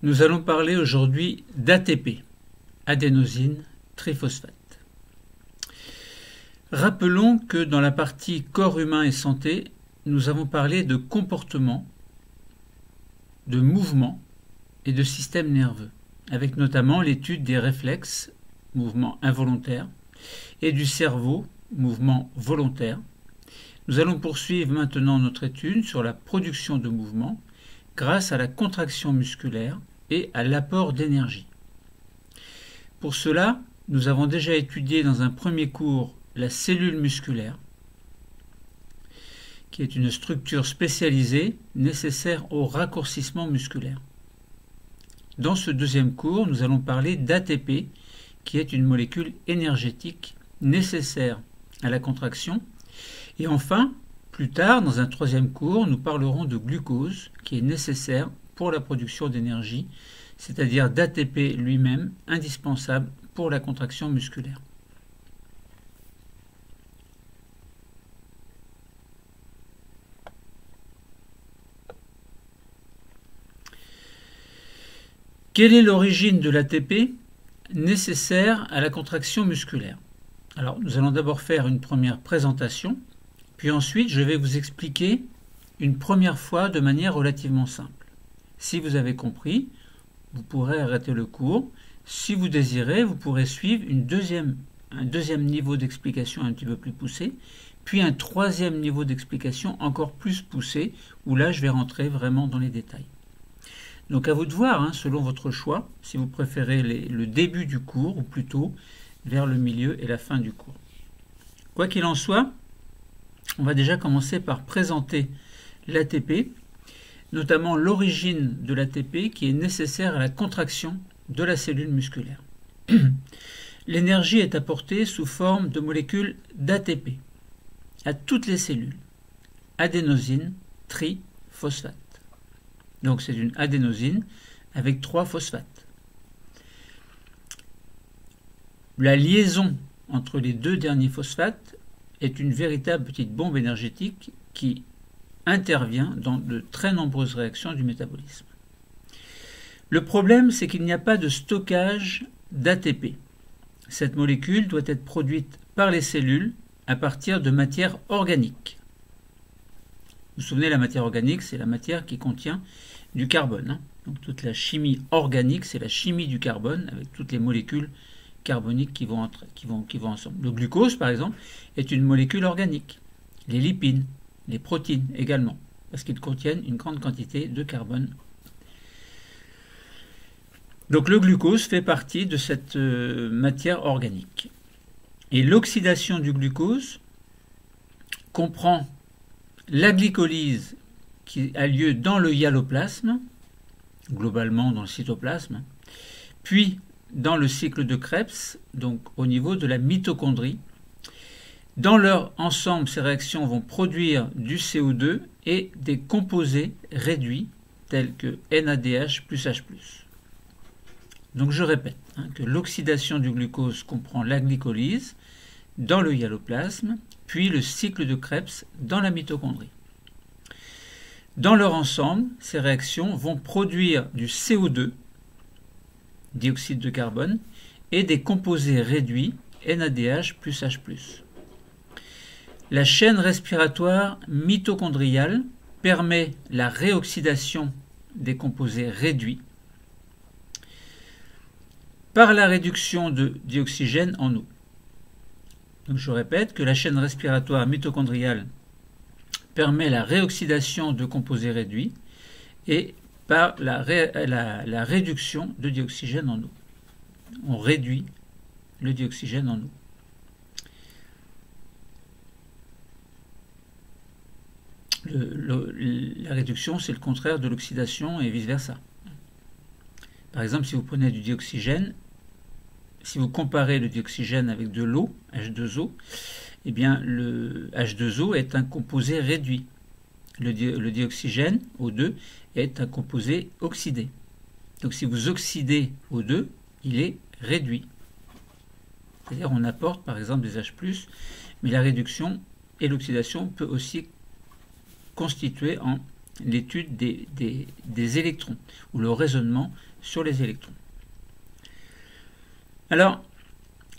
Nous allons parler aujourd'hui d'ATP, adénosine triphosphate. Rappelons que dans la partie corps humain et santé, nous avons parlé de comportement, de mouvement et de système nerveux, avec notamment l'étude des réflexes, mouvements involontaires, et du cerveau, mouvement volontaire. Nous allons poursuivre maintenant notre étude sur la production de mouvement grâce à la contraction musculaire et à l'apport d'énergie. Pour cela, nous avons déjà étudié dans un premier cours la cellule musculaire, qui est une structure spécialisée nécessaire au raccourcissement musculaire. Dans ce deuxième cours, nous allons parler d'ATP, qui est une molécule énergétique nécessaire à la contraction. Et enfin, plus tard, dans un troisième cours, nous parlerons de glucose, qui est nécessaire pour la production d'énergie, c'est-à-dire d'ATP lui-même, indispensable pour la contraction musculaire. Quelle est l'origine de l'ATP nécessaire à la contraction musculaire? Alors, nous allons d'abord faire une première présentation, puis ensuite je vais vous expliquer une première fois de manière relativement simple. Si vous avez compris, vous pourrez arrêter le cours. Si vous désirez, vous pourrez suivre un deuxième niveau d'explication un petit peu plus poussé, puis un troisième niveau d'explication encore plus poussé, où là je vais rentrer vraiment dans les détails. Donc à vous de voir, selon votre choix, si vous préférez le début du cours, ou plutôt vers le milieu et la fin du cours. Quoi qu'il en soit, on va déjà commencer par présenter l'ATP, notamment l'origine de l'ATP qui est nécessaire à la contraction de la cellule musculaire. L'énergie est apportée sous forme de molécules d'ATP à toutes les cellules, adénosine triphosphate. Donc c'est une adénosine avec 3 phosphates. La liaison entre les deux derniers phosphates est une véritable petite bombe énergétique qui intervient dans de très nombreuses réactions du métabolisme. Le problème, c'est qu'il n'y a pas de stockage d'ATP. Cette molécule doit être produite par les cellules à partir de matière organique. Vous vous souvenez, la matière organique, c'est la matière qui contient du carbone. Donc toute la chimie organique, c'est la chimie du carbone avec toutes les molécules carboniques qui vont ensemble. Le glucose, par exemple, est une molécule organique. Les lipides, les protéines également, parce qu'ils contiennent une grande quantité de carbone. Donc le glucose fait partie de cette matière organique. Et l'oxydation du glucose comprend la glycolyse qui a lieu dans le hyaloplasme, globalement dans le cytoplasme, puis dans le cycle de Krebs, donc au niveau de la mitochondrie. Dans leur ensemble, ces réactions vont produire du CO2 et des composés réduits tels que NADH plus H+. Donc je répète que l'oxydation du glucose comprend la glycolyse dans le hyaloplasme, puis le cycle de Krebs dans la mitochondrie. Dans leur ensemble, ces réactions vont produire du CO2, dioxyde de carbone, et des composés réduits, NADH plus H+. La chaîne respiratoire mitochondriale permet la réoxydation des composés réduits par la réduction de dioxygène en eau. Donc je répète que la chaîne respiratoire mitochondriale permet la réoxydation de composés réduits et par la réduction de dioxygène en eau. On réduit le dioxygène en eau. La réduction, c'est le contraire de l'oxydation et vice-versa. Par exemple, si vous prenez du dioxygène, si vous comparez le dioxygène avec de l'eau, H2O, eh bien le H2O est un composé réduit. Le dioxygène, O2, est un composé oxydé. Donc si vous oxydez O2, il est réduit. C'est-à-dire on apporte par exemple des H+, mais la réduction et l'oxydation peut aussi constituer en l'étude des électrons, ou le raisonnement sur les électrons. Alors,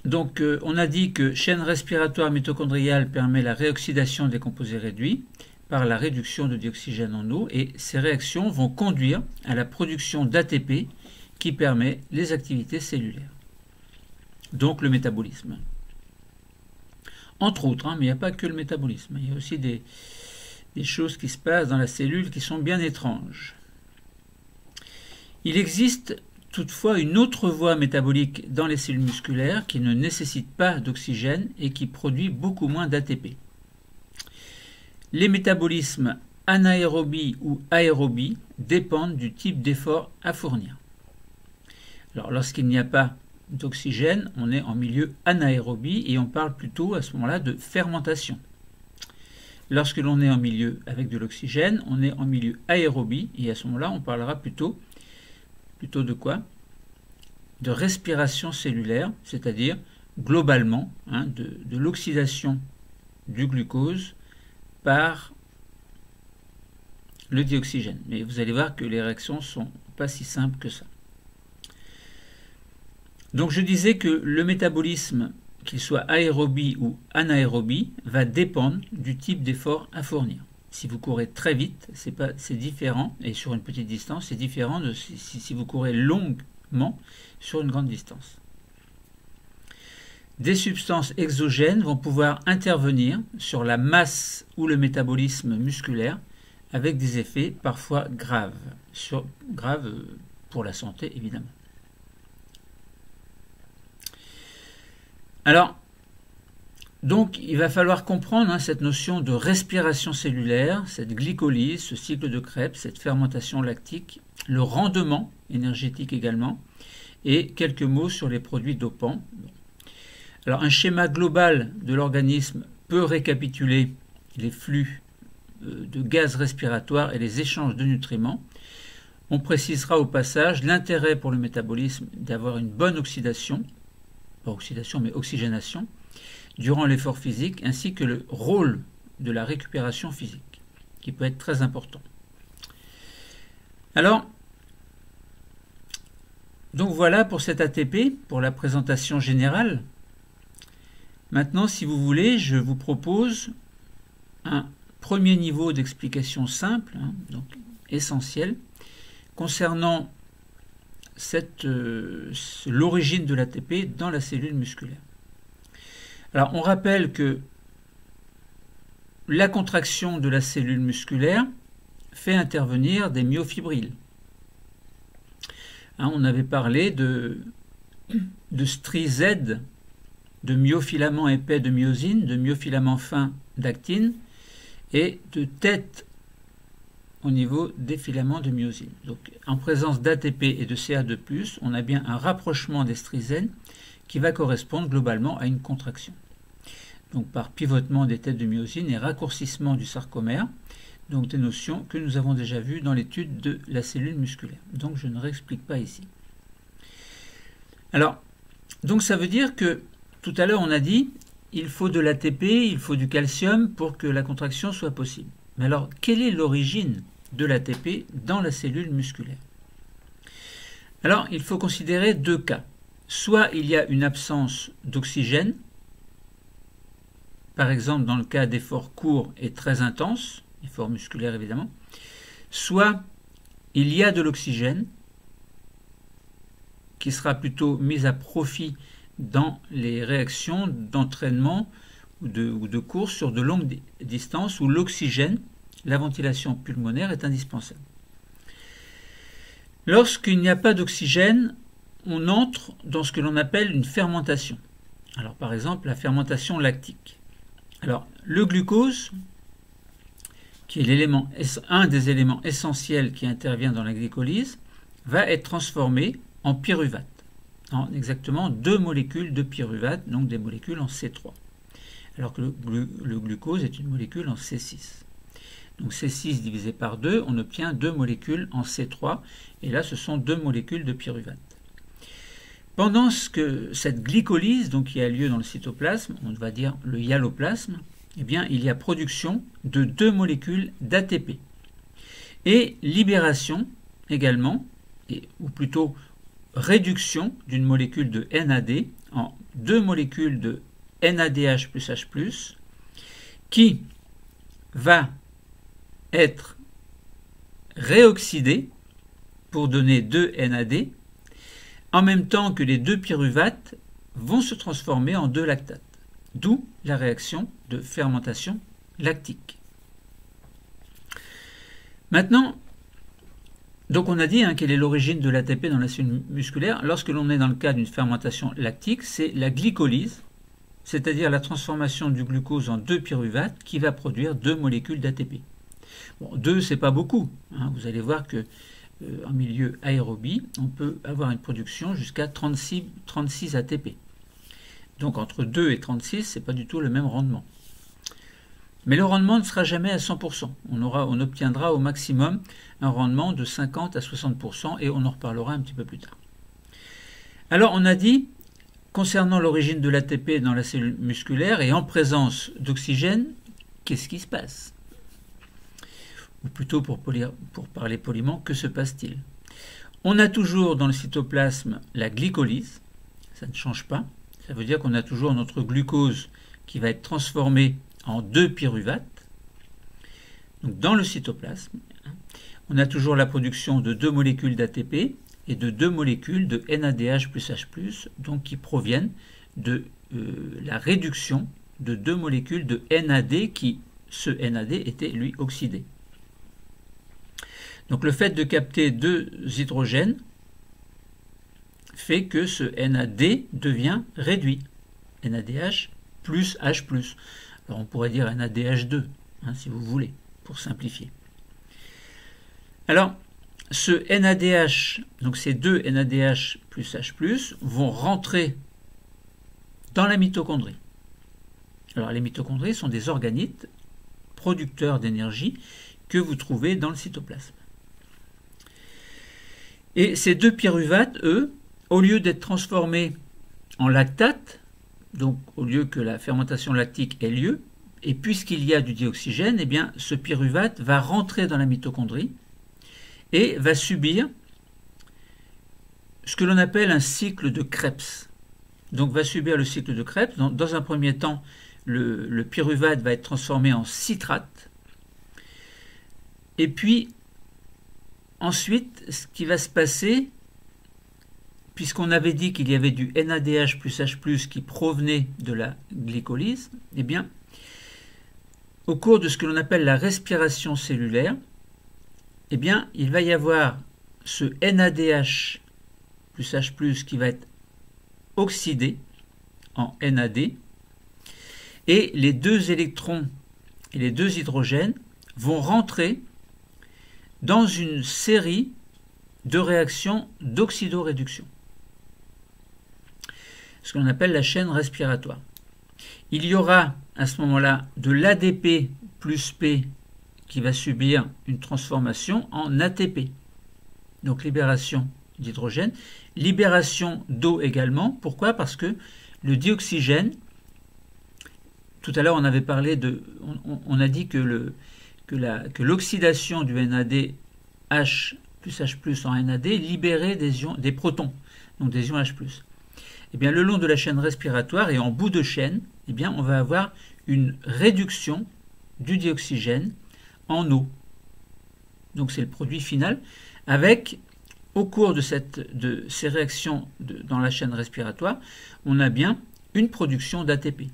donc, on a dit que chaîne respiratoire mitochondriale permet la réoxydation des composés réduits par la réduction de dioxygène en eau, et ces réactions vont conduire à la production d'ATP qui permet les activités cellulaires, donc le métabolisme. Entre autres, mais il n'y a pas que le métabolisme, il y a aussi des choses qui se passent dans la cellule qui sont bien étranges. Il existe toutefois une autre voie métabolique dans les cellules musculaires qui ne nécessite pas d'oxygène et qui produit beaucoup moins d'ATP. Les métabolismes anaérobie ou aérobie dépendent du type d'effort à fournir. Alors, lorsqu'il n'y a pas d'oxygène, on est en milieu anaérobie et on parle plutôt à ce moment-là de fermentation. Lorsque l'on est en milieu avec de l'oxygène, on est en milieu aérobie et à ce moment-là, on parlera plutôt de quoi? De respiration cellulaire, c'est-à-dire globalement de l'oxydation du glucose par le dioxygène. Mais vous allez voir que les réactions ne sont pas si simples que ça. Donc je disais que le métabolisme, qu'il soit aérobie ou anaérobie, va dépendre du type d'effort à fournir. Si vous courez très vite, c'est différent, et sur une petite distance, c'est différent de si vous courez longuement sur une grande distance. Des substances exogènes vont pouvoir intervenir sur la masse ou le métabolisme musculaire avec des effets parfois graves pour la santé évidemment. Alors, donc, il va falloir comprendre cette notion de respiration cellulaire, cette glycolyse, ce cycle de Krebs, cette fermentation lactique, le rendement énergétique également, et quelques mots sur les produits dopants. Alors, un schéma global de l'organisme peut récapituler les flux de gaz respiratoires et les échanges de nutriments. On précisera au passage l'intérêt pour le métabolisme d'avoir une bonne oxydation, pas oxydation mais oxygénation, durant l'effort physique, ainsi que le rôle de la récupération physique, qui peut être très important. Alors, donc voilà pour cet ATP, pour la présentation générale. Maintenant, si vous voulez, je vous propose un premier niveau d'explication simple, donc essentiel, concernant l'origine de l'ATP dans la cellule musculaire. Alors, on rappelle que la contraction de la cellule musculaire fait intervenir des myofibrilles. On avait parlé de stries Z, de myofilaments épais de myosine, de myofilaments fins d'actine et de tête au niveau des filaments de myosine. Donc, en présence d'ATP et de Ca2+, on a bien un rapprochement des stries Z qui va correspondre globalement à une contraction. Donc par pivotement des têtes de myosine et raccourcissement du sarcomère, donc des notions que nous avons déjà vues dans l'étude de la cellule musculaire. Donc je ne réexplique pas ici. Alors, donc ça veut dire que tout à l'heure on a dit il faut de l'ATP, il faut du calcium pour que la contraction soit possible. Mais alors, quelle est l'origine de l'ATP dans la cellule musculaire? Alors, il faut considérer deux cas. Soit il y a une absence d'oxygène, par exemple dans le cas d'efforts courts et très intenses, efforts musculaires évidemment, soit il y a de l'oxygène qui sera plutôt mis à profit dans les réactions d'entraînement ou de course sur de longues distances où l'oxygène, la ventilation pulmonaire est indispensable. Lorsqu'il n'y a pas d'oxygène, on entre dans ce que l'on appelle une fermentation. Alors par exemple la fermentation lactique. Alors le glucose, qui est un des éléments essentiels qui intervient dans la glycolyse, va être transformé en pyruvate, en exactement 2 molécules de pyruvate, donc des molécules en C3. Alors que le glucose est une molécule en C6. Donc C6 divisé par 2, on obtient 2 molécules en C3, et là ce sont 2 molécules de pyruvate. Pendant cette glycolyse donc, qui a lieu dans le cytoplasme, on va dire le hyaloplasme, eh bien, il y a production de 2 molécules d'ATP. et libération également, ou plutôt réduction d'une molécule de NAD en deux molécules de NADH plus H+, qui va être réoxydée pour donner 2 NAD, en même temps que les deux pyruvates vont se transformer en 2 lactates, d'où la réaction de fermentation lactique. Maintenant, donc on a dit quelle est l'origine de l'ATP dans la cellule musculaire. Lorsque l'on est dans le cas d'une fermentation lactique, c'est la glycolyse, c'est-à-dire la transformation du glucose en 2 pyruvates qui va produire 2 molécules d'ATP. Bon, 2, c'est pas beaucoup. Vous allez voir que en milieu aérobie, on peut avoir une production jusqu'à 36 ATP. Donc entre 2 et 36, c'est pas du tout le même rendement. Mais le rendement ne sera jamais à 100%. On obtiendra au maximum un rendement de 50 à 60% et on en reparlera un petit peu plus tard. Alors on a dit, concernant l'origine de l'ATP dans la cellule musculaire et en présence d'oxygène, qu'est-ce qui se passe? Ou plutôt pour parler poliment, que se passe-t-il? On a toujours dans le cytoplasme la glycolyse, ça ne change pas. Ça veut dire qu'on a toujours notre glucose qui va être transformé en 2 pyruvates. Donc dans le cytoplasme, on a toujours la production de 2 molécules d'ATP et de 2 molécules de NADH plus H+, donc qui proviennent de la réduction de 2 molécules de NAD qui, ce NAD, était lui oxydé. Donc le fait de capter 2 hydrogènes fait que ce NAD devient réduit. NADH plus H+. Alors on pourrait dire NADH2, si vous voulez, pour simplifier. Alors, ce NADH, donc ces 2 NADH plus H+, vont rentrer dans la mitochondrie. Alors les mitochondries sont des organites producteurs d'énergie que vous trouvez dans le cytoplasme. Et ces 2 pyruvates, eux, au lieu d'être transformés en lactate, donc au lieu que la fermentation lactique ait lieu, et puisqu'il y a du dioxygène, eh bien, ce pyruvate va rentrer dans la mitochondrie et va subir ce que l'on appelle un cycle de Krebs. Donc va subir le cycle de Krebs. Dans un premier temps, le pyruvate va être transformé en citrate. Et puis, ensuite, ce qui va se passer, puisqu'on avait dit qu'il y avait du NADH plus H+, qui provenait de la glycolyse, eh bien, au cours de ce que l'on appelle la respiration cellulaire, eh bien, il va y avoir ce NADH plus H+, qui va être oxydé en NAD, et les 2 électrons et les 2 hydrogènes vont rentrer dans une série de réactions d'oxydoréduction, ce qu'on appelle la chaîne respiratoire. Il y aura à ce moment-là de l'ADP plus P qui va subir une transformation en ATP. Donc libération d'hydrogène, libération d'eau également. Pourquoi? Parce que le dioxygène, tout à l'heure on avait parlé on a dit que l'oxydation du NADH plus H+ en NAD libérait des protons, donc des ions H+. Eh bien, le long de la chaîne respiratoire et en bout de chaîne, eh bien, on va avoir une réduction du dioxygène en eau. Donc c'est le produit final, avec, au cours de ces réactions dans la chaîne respiratoire, on a bien une production d'ATP.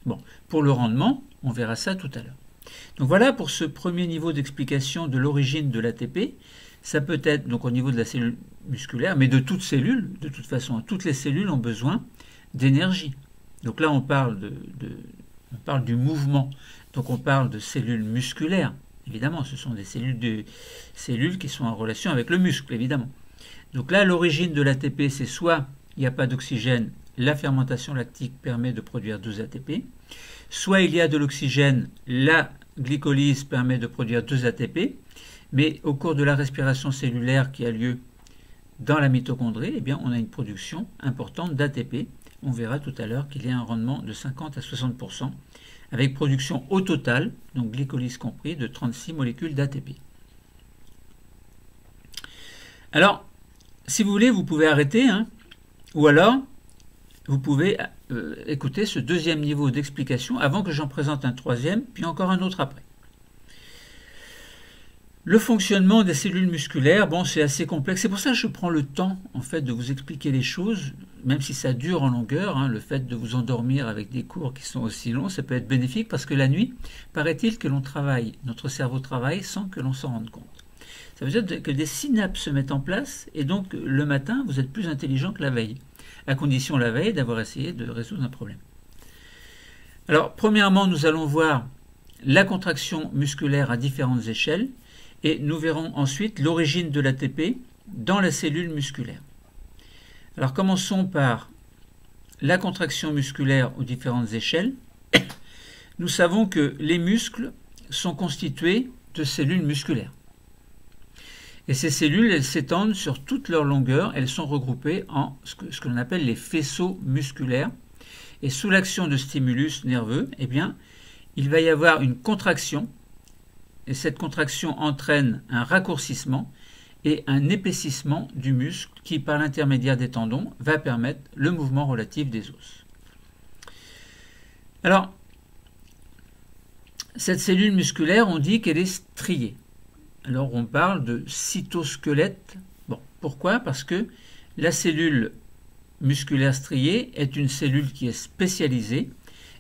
Bon, pour le rendement, on verra ça tout à l'heure. Donc voilà pour ce premier niveau d'explication de l'origine de l'ATP. Ça peut être donc au niveau de la cellule musculaire, mais de toute cellule, de toute façon, toutes les cellules ont besoin d'énergie. Donc là, on parle du mouvement, donc on parle de cellules musculaires. Évidemment, ce sont des cellules qui sont en relation avec le muscle, évidemment. Donc là, l'origine de l'ATP, c'est soit il n'y a pas d'oxygène, la fermentation lactique permet de produire 2 ATP, soit il y a de l'oxygène, la glycolyse permet de produire 2 ATP, mais au cours de la respiration cellulaire qui a lieu dans la mitochondrie, eh bien, on a une production importante d'ATP. On verra tout à l'heure qu'il y a un rendement de 50 à 60%, avec production au total, donc glycolyse compris, de 36 molécules d'ATP. Alors, si vous voulez, vous pouvez arrêter, hein, ou alors vous pouvez écouter ce deuxième niveau d'explication avant que j'en présente un troisième, puis encore un autre après. Le fonctionnement des cellules musculaires, bon, c'est assez complexe. C'est pour ça que je prends le temps, en fait, de vous expliquer les choses, même si ça dure en longueur. Hein, le fait de vous endormir avec des cours qui sont aussi longs, ça peut être bénéfique parce que la nuit, paraît-il que l'on travaille, notre cerveau travaille sans que l'on s'en rende compte. Ça veut dire que des synapses se mettent en place et donc le matin, vous êtes plus intelligent que la veille, à condition la veille d'avoir essayé de résoudre un problème. Alors, premièrement, nous allons voir la contraction musculaire à différentes échelles. Et nous verrons ensuite l'origine de l'ATP dans la cellule musculaire. Alors commençons par la contraction musculaire aux différentes échelles. Nous savons que les muscles sont constitués de cellules musculaires. Et ces cellules, elles s'étendent sur toute leur longueur, elles sont regroupées en ce que l'on appelle les faisceaux musculaires. Et sous l'action de stimulus nerveux, eh bien, il va y avoir une contraction. Et cette contraction entraîne un raccourcissement et un épaississement du muscle qui, par l'intermédiaire des tendons, va permettre le mouvement relatif des os. Alors, cette cellule musculaire, on dit qu'elle est striée. Alors, on parle de cytosquelette. Bon, pourquoi? Parce que la cellule musculaire striée est une cellule qui est spécialisée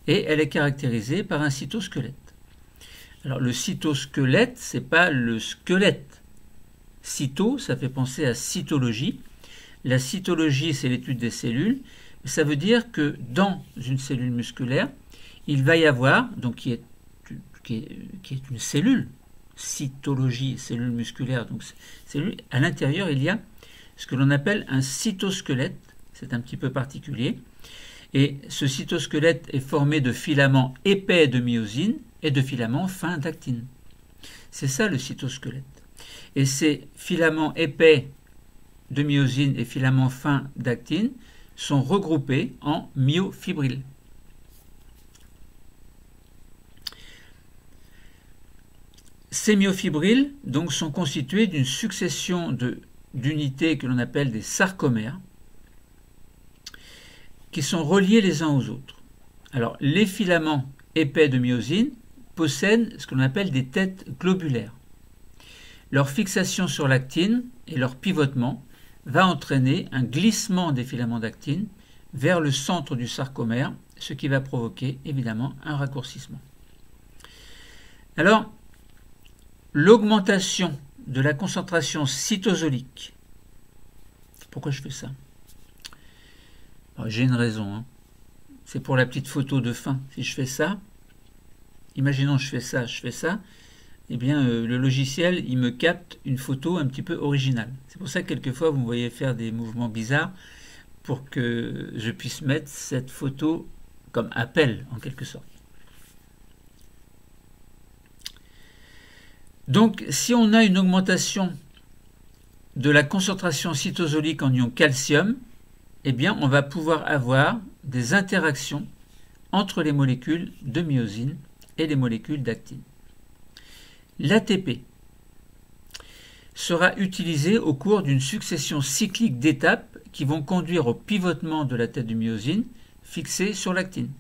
et elle est caractérisée par un cytosquelette. Alors, le cytosquelette, ce n'est pas le squelette. Cyto, ça fait penser à cytologie. La cytologie, c'est l'étude des cellules. Ça veut dire que dans une cellule musculaire, il va y avoir, donc qui est une cellule, cytologie, cellule musculaire, donc cellule, à l'intérieur, il y a ce que l'on appelle un cytosquelette. C'est un petit peu particulier. Et ce cytosquelette est formé de filaments épais de myosine et de filaments fins d'actine. C'est ça le cytosquelette. Et ces filaments épais de myosine et filaments fins d'actine sont regroupés en myofibrilles. Ces myofibrilles donc, sont constituées d'une succession d'unités que l'on appelle des sarcomères, qui sont reliés les uns aux autres. Alors, les filaments épais de myosine possèdent ce que l'on appelle des têtes globulaires. Leur fixation sur l'actine et leur pivotement va entraîner un glissement des filaments d'actine vers le centre du sarcomère, ce qui va provoquer évidemment un raccourcissement. Alors, l'augmentation de la concentration cytosolique. Pourquoi je fais ça? J'ai une raison. Hein. C'est pour la petite photo de fin. Si je fais ça, imaginons je fais ça, eh bien le logiciel il me capte une photo un petit peu originale. C'est pour ça que quelquefois vous me voyez faire des mouvements bizarres pour que je puisse mettre cette photo comme appel en quelque sorte. Donc si on a une augmentation de la concentration cytosolique en ion calcium, eh bien on va pouvoir avoir des interactions entre les molécules de myosine et les molécules d'actine. L'ATP sera utilisé au cours d'une succession cyclique d'étapes qui vont conduire au pivotement de la tête de myosine fixée sur l'actine.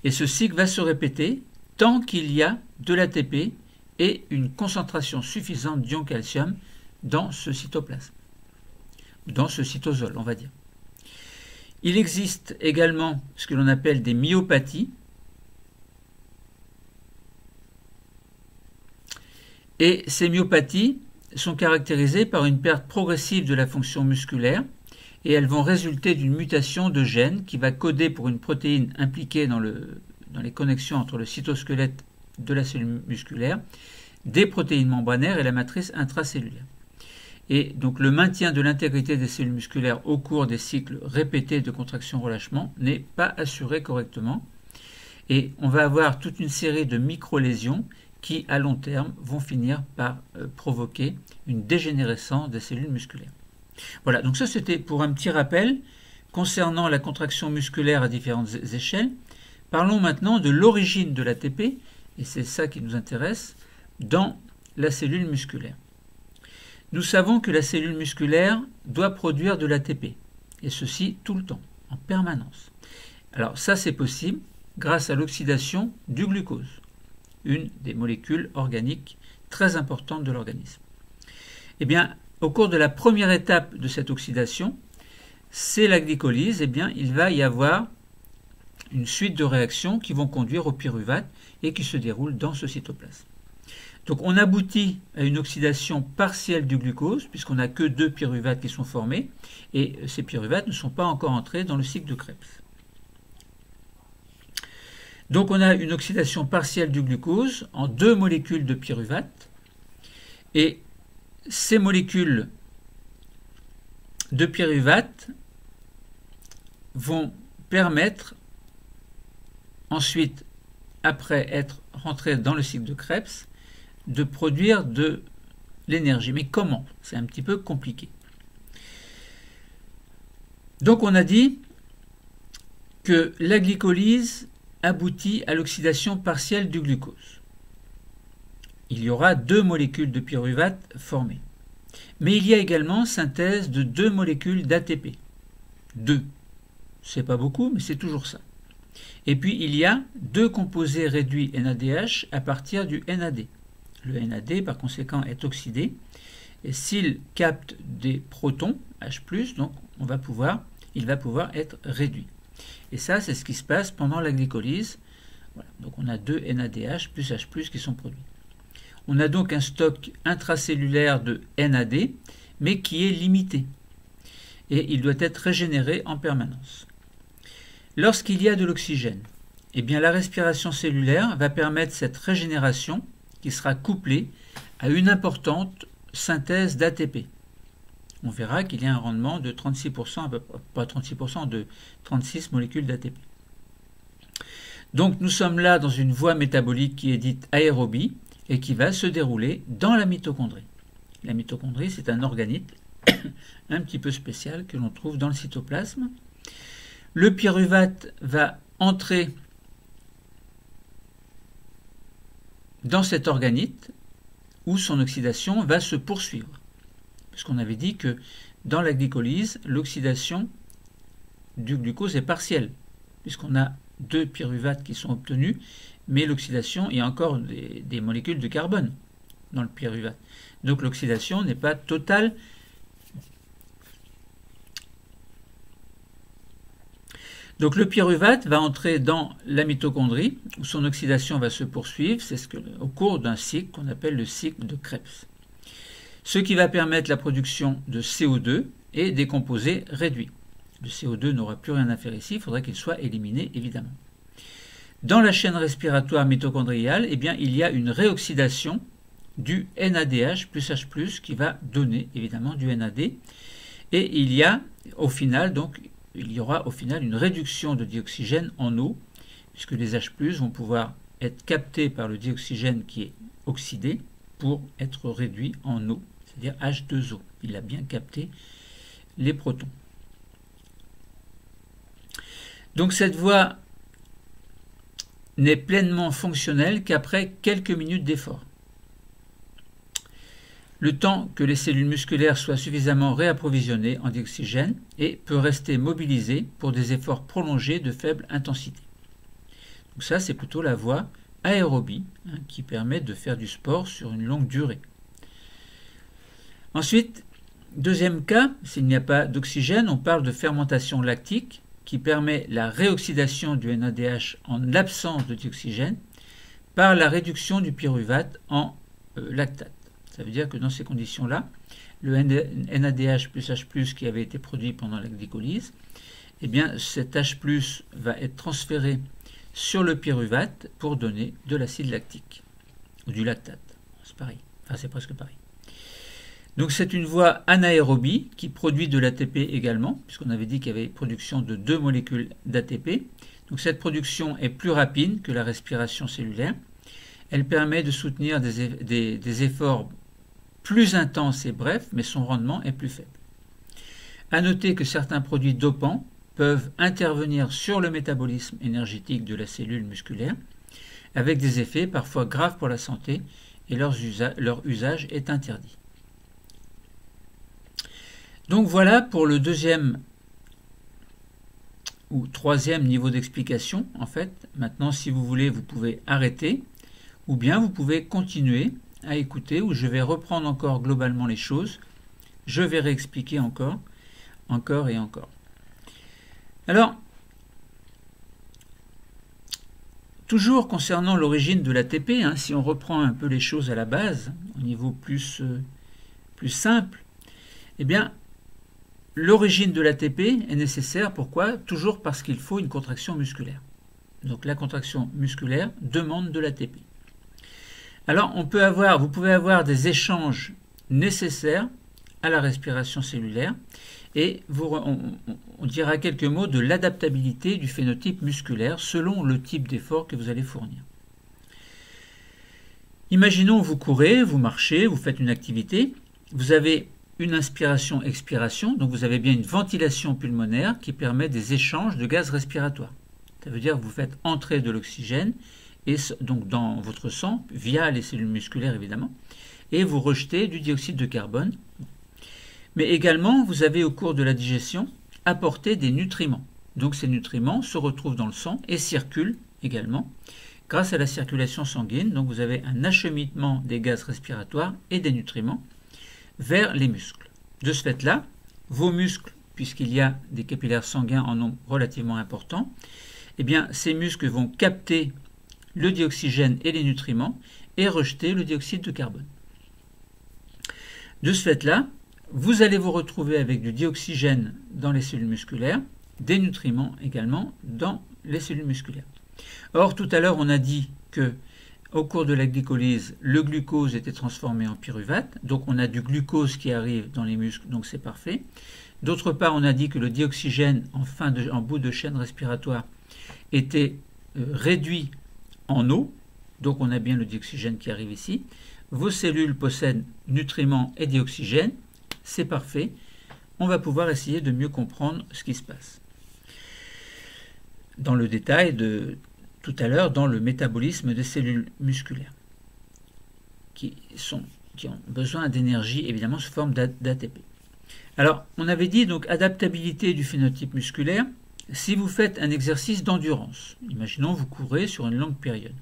Et ce cycle va se répéter tant qu'il y a de l'ATP et une concentration suffisante d'ion calcium dans ce cytoplasme, dans ce cytosol, on va dire. Il existe également ce que l'on appelle des myopathies. Et ces myopathies sont caractérisées par une perte progressive de la fonction musculaire et elles vont résulter d'une mutation de gène qui va coder pour une protéine impliquée dans les connexions entre le cytosquelette de la cellule musculaire, des protéines membranaires et la matrice intracellulaire. Et donc le maintien de l'intégrité des cellules musculaires au cours des cycles répétés de contraction-relâchement n'est pas assuré correctement. Et on va avoir toute une série de micro-lésions qui, à long terme, vont finir par provoquer une dégénérescence des cellules musculaires. Voilà, donc ça c'était pour un petit rappel concernant la contraction musculaire à différentes échelles. Parlons maintenant de l'origine de l'ATP, et c'est ça qui nous intéresse, dans la cellule musculaire. Nous savons que la cellule musculaire doit produire de l'ATP, et ceci tout le temps, en permanence. Alors ça c'est possible grâce à l'oxydation du glucose, une des molécules organiques très importantes de l'organisme. Eh bien, au cours de la première étape de cette oxydation, c'est la glycolyse, eh bien, il va y avoir une suite de réactions qui vont conduire au pyruvate et qui se déroulent dans ce cytoplasme. Donc on aboutit à une oxydation partielle du glucose, puisqu'on n'a que 2 pyruvates qui sont formés, et ces pyruvates ne sont pas encore entrés dans le cycle de Krebs. Donc on a une oxydation partielle du glucose en 2 molécules de pyruvate, et ces molécules de pyruvate vont permettre ensuite, après être rentrées dans le cycle de Krebs, de produire de l'énergie. Mais comment? C'est un petit peu compliqué. Donc on a dit que la glycolyse aboutit à l'oxydation partielle du glucose. Il y aura 2 molécules de pyruvate formées. Mais il y a également synthèse de 2 molécules d'ATP. 2. C'est pas beaucoup, mais c'est toujours ça. Et puis il y a 2 composés réduits NADH à partir du NAD. Le NAD, par conséquent, est oxydé. Et s'il capte des protons, H+, donc il va pouvoir être réduit. Et ça, c'est ce qui se passe pendant la glycolyse. Voilà. Donc on a 2 NADH plus H+, qui sont produits. On a donc un stock intracellulaire de NAD, mais qui est limité. Et il doit être régénéré en permanence. Lorsqu'il y a de l'oxygène, eh bien la respiration cellulaire va permettre cette régénération qui sera couplée à une importante synthèse d'ATP. On verra qu'il y a un rendement de 36%, pas 36%, de 36 molécules d'ATP. Donc nous sommes là dans une voie métabolique qui est dite aérobie et qui va se dérouler dans la mitochondrie. La mitochondrie, c'est un organite un petit peu spécial que l'on trouve dans le cytoplasme. Le pyruvate va entrer dans cet organite où son oxydation va se poursuivre. Puisqu'on avait dit que dans la glycolyse, l'oxydation du glucose est partielle, puisqu'on a 2 pyruvates qui sont obtenus, mais l'oxydation, il y a encore des molécules de carbone dans le pyruvate. Donc l'oxydation n'est pas totale. Donc le pyruvate va entrer dans la mitochondrie, où son oxydation va se poursuivre, au cours d'un cycle qu'on appelle le cycle de Krebs. Ce qui va permettre la production de CO2 et des composés réduits. Le CO2 n'aura plus rien à faire ici, il faudrait qu'il soit éliminé évidemment. Dans la chaîne respiratoire mitochondriale, eh bien, il y a une réoxydation du NADH plus H+, qui va donner évidemment du NAD. Et il y a au final, il y aura au final une réduction de dioxygène en eau, puisque les H+, vont pouvoir être captés par le dioxygène qui est oxydé pour être réduit en eau, c'est-à-dire H2O. Il a bien capté les protons. Donc cette voie n'est pleinement fonctionnelle qu'après quelques minutes d'effort. Le temps que les cellules musculaires soient suffisamment réapprovisionnées en dioxygène et peut rester mobilisé pour des efforts prolongés de faible intensité. Donc ça, c'est plutôt la voie aérobie qui permet de faire du sport sur une longue durée. Ensuite, deuxième cas, s'il n'y a pas d'oxygène, on parle de fermentation lactique qui permet la réoxydation du NADH en l'absence de dioxygène par la réduction du pyruvate en lactate. Ça veut dire que dans ces conditions-là, le NADH plus H+, qui avait été produit pendant la glycolyse, eh bien cet H+, va être transféré sur le pyruvate pour donner de l'acide lactique, ou du lactate. C'est pareil, enfin c'est presque pareil. Donc c'est une voie anaérobie qui produit de l'ATP également, puisqu'on avait dit qu'il y avait production de 2 molécules d'ATP. Donc cette production est plus rapide que la respiration cellulaire. Elle permet de soutenir des efforts plus intenses et brefs, mais son rendement est plus faible. À noter que certains produits dopants peuvent intervenir sur le métabolisme énergétique de la cellule musculaire, avec des effets parfois graves pour la santé, et leur usage est interdit. Donc voilà pour le deuxième ou troisième niveau d'explication. En fait, maintenant, si vous voulez, vous pouvez arrêter ou bien vous pouvez continuer à écouter où je vais reprendre encore globalement les choses. Je vais réexpliquer encore et encore. Alors, toujours concernant l'origine de l'ATP, si on reprend un peu les choses à la base, au niveau plus simple, eh bien, l'origine de l'ATP est nécessaire. Pourquoi? Toujours parce qu'il faut une contraction musculaire. Donc la contraction musculaire demande de l'ATP. Alors vous pouvez avoir des échanges nécessaires à la respiration cellulaire et on dira quelques mots de l'adaptabilité du phénotype musculaire selon le type d'effort que vous allez fournir. Imaginons vous courez, vous marchez, vous faites une activité, vous avez une inspiration-expiration, donc vous avez bien une ventilation pulmonaire qui permet des échanges de gaz respiratoires. Ça veut dire que vous faites entrer de l'oxygène et donc dans votre sang, via les cellules musculaires évidemment, et vous rejetez du dioxyde de carbone. Mais également, vous avez au cours de la digestion apporté des nutriments. Donc ces nutriments se retrouvent dans le sang et circulent également grâce à la circulation sanguine. Donc vous avez un acheminement des gaz respiratoires et des nutriments vers les muscles. De ce fait-là, vos muscles, puisqu'il y a des capillaires sanguins en nombre relativement important, eh bien ces muscles vont capter le dioxygène et les nutriments et rejeter le dioxyde de carbone. De ce fait-là, vous allez vous retrouver avec du dioxygène dans les cellules musculaires, des nutriments également dans les cellules musculaires. Or, tout à l'heure, on a dit que au cours de la glycolyse, le glucose était transformé en pyruvate, donc on a du glucose qui arrive dans les muscles, donc c'est parfait. D'autre part, on a dit que le dioxygène en bout de chaîne respiratoire était réduit en eau, donc on a bien le dioxygène qui arrive ici. Vos cellules possèdent nutriments et dioxygène, c'est parfait. On va pouvoir essayer de mieux comprendre ce qui se passe. Dans le détail de tout à l'heure, dans le métabolisme des cellules musculaires, qui ont besoin d'énergie, évidemment, sous forme d'ATP. Alors, on avait dit donc adaptabilité du phénotype musculaire. Si vous faites un exercice d'endurance, imaginons vous courez sur une longue période,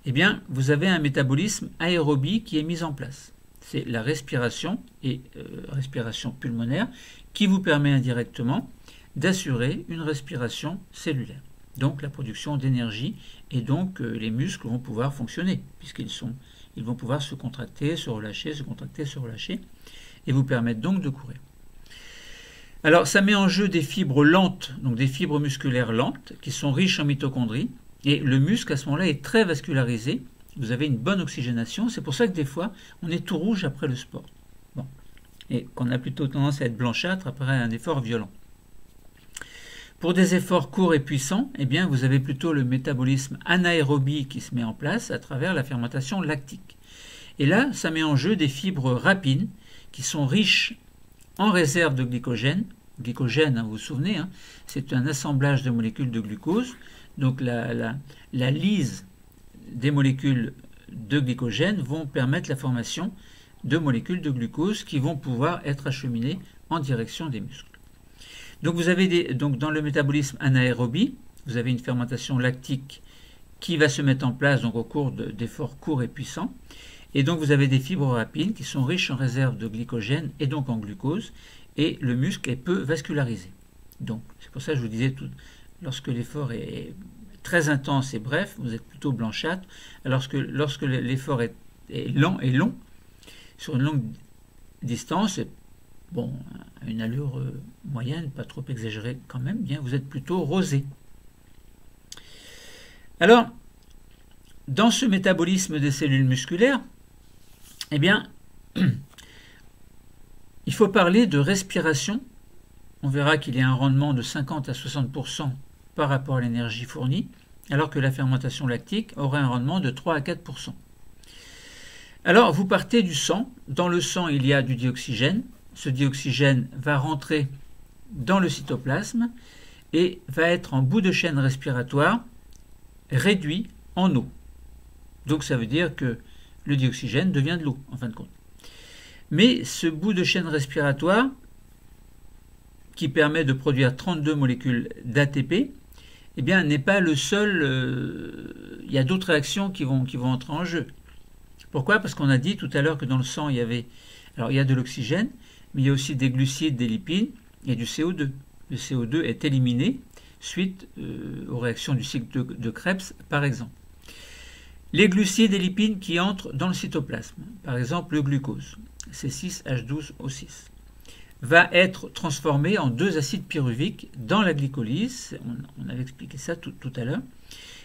eh bien, vous avez un métabolisme aérobie qui est mis en place. C'est la respiration et respiration pulmonaire qui vous permet indirectement d'assurer une respiration cellulaire. Donc la production d'énergie et donc les muscles vont pouvoir fonctionner ils vont pouvoir se contracter, se relâcher, se contracter, se relâcher et vous permettre donc de courir. Alors ça met en jeu des fibres lentes, donc des fibres musculaires lentes qui sont riches en mitochondries et le muscle à ce moment-là est très vascularisé. Vous avez une bonne oxygénation, c'est pour ça que des fois on est tout rouge après le sport. Bon. Et qu'on a plutôt tendance à être blanchâtre après un effort violent. Pour des efforts courts et puissants, eh bien, vous avez plutôt le métabolisme anaérobie qui se met en place à travers la fermentation lactique. Et là, ça met en jeu des fibres rapides qui sont riches en réserve de glycogène. Glycogène, vous vous souvenez, c'est un assemblage de molécules de glucose. Donc la lyse des molécules de glycogène vont permettre la formation de molécules de glucose qui vont pouvoir être acheminées en direction des muscles. Donc vous avez donc dans le métabolisme anaérobie, vous avez une fermentation lactique qui va se mettre en place donc au cours d'efforts courts et puissants. Et donc vous avez des fibres rapides qui sont riches en réserve de glycogène et donc en glucose, et le muscle est peu vascularisé. Donc c'est pour ça que je vous disais, lorsque l'effort est très intense et bref, vous êtes plutôt blanchâtre, alors que lorsque l'effort est lent et long, sur une longue distance, bon, à une allure moyenne, pas trop exagérée quand même, bien vous êtes plutôt rosé. Alors, dans ce métabolisme des cellules musculaires, eh bien, il faut parler de respiration. On verra qu'il y a un rendement de 50 à 60% par rapport à l'énergie fournie, alors que la fermentation lactique aurait un rendement de 3 à 4%. Alors, vous partez du sang. Dans le sang, il y a du dioxygène. Ce dioxygène va rentrer dans le cytoplasme et va être en bout de chaîne respiratoire réduit en eau. Donc ça veut dire que le dioxygène devient de l'eau en fin de compte. Mais ce bout de chaîne respiratoire qui permet de produire 32 molécules d'ATP, eh bien, n'est pas le seul. Il y a d'autres réactions qui vont entrer en jeu. Pourquoi? Parce qu'on a dit tout à l'heure que dans le sang, il y a de l'oxygène, mais il y a aussi des glucides, des lipides et du CO2. Le CO2 est éliminé suite aux réactions du cycle de Krebs, par exemple. Les glucides et lipides qui entrent dans le cytoplasme, par exemple le glucose, C6H12O6, va être transformé en 2 acides pyruviques dans la glycolyse. On avait expliqué ça tout à l'heure.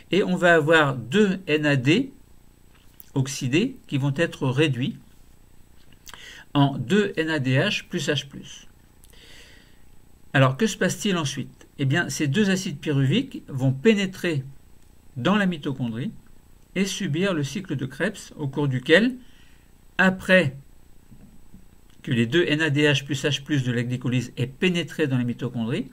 Et on va avoir 2 NAD oxydés qui vont être réduits en 2 NADH plus H+. Alors, que se passe-t-il ensuite? Eh bien, ces 2 acides pyruviques vont pénétrer dans la mitochondrie et subir le cycle de Krebs au cours duquel, après que les 2 NADH plus H+ de la glycolyse aient pénétré dans les mitochondries,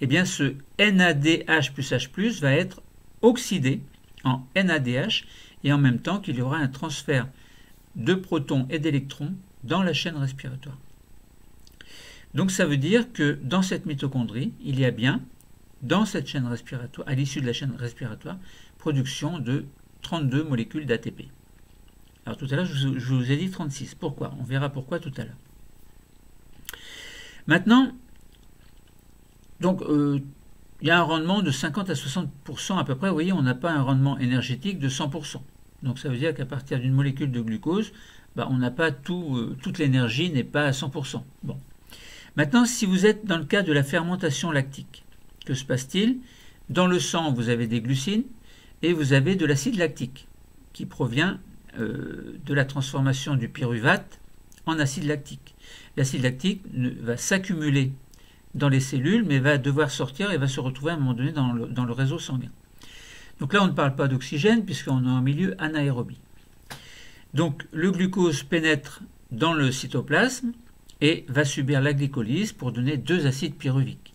eh bien ce NADH plus H+ va être oxydé en NADH et en même temps qu'il y aura un transfert de protons et d'électrons dans la chaîne respiratoire. Donc ça veut dire que dans cette mitochondrie, il y a bien, dans cette chaîne respiratoire, à l'issue de la chaîne respiratoire, production de 32 molécules d'ATP. Alors tout à l'heure, je vous ai dit 36. Pourquoi? On verra pourquoi tout à l'heure. Maintenant, donc, il y a un rendement de 50 à 60% à peu près. Vous voyez, on n'a pas un rendement énergétique de 100%. Donc ça veut dire qu'à partir d'une molécule de glucose, on n'a pas toute l'énergie n'est pas à 100%. Bon. Maintenant, si vous êtes dans le cas de la fermentation lactique, que se passe-t-il? Dans le sang, vous avez des glucides et vous avez de l'acide lactique qui provient de la transformation du pyruvate en acide lactique. L'acide lactique va s'accumuler dans les cellules, mais va devoir sortir et va se retrouver à un moment donné dans le réseau sanguin. Donc là, on ne parle pas d'oxygène puisqu'on est en milieu anaérobie. Donc le glucose pénètre dans le cytoplasme et va subir la glycolyse pour donner 2 acides pyruviques.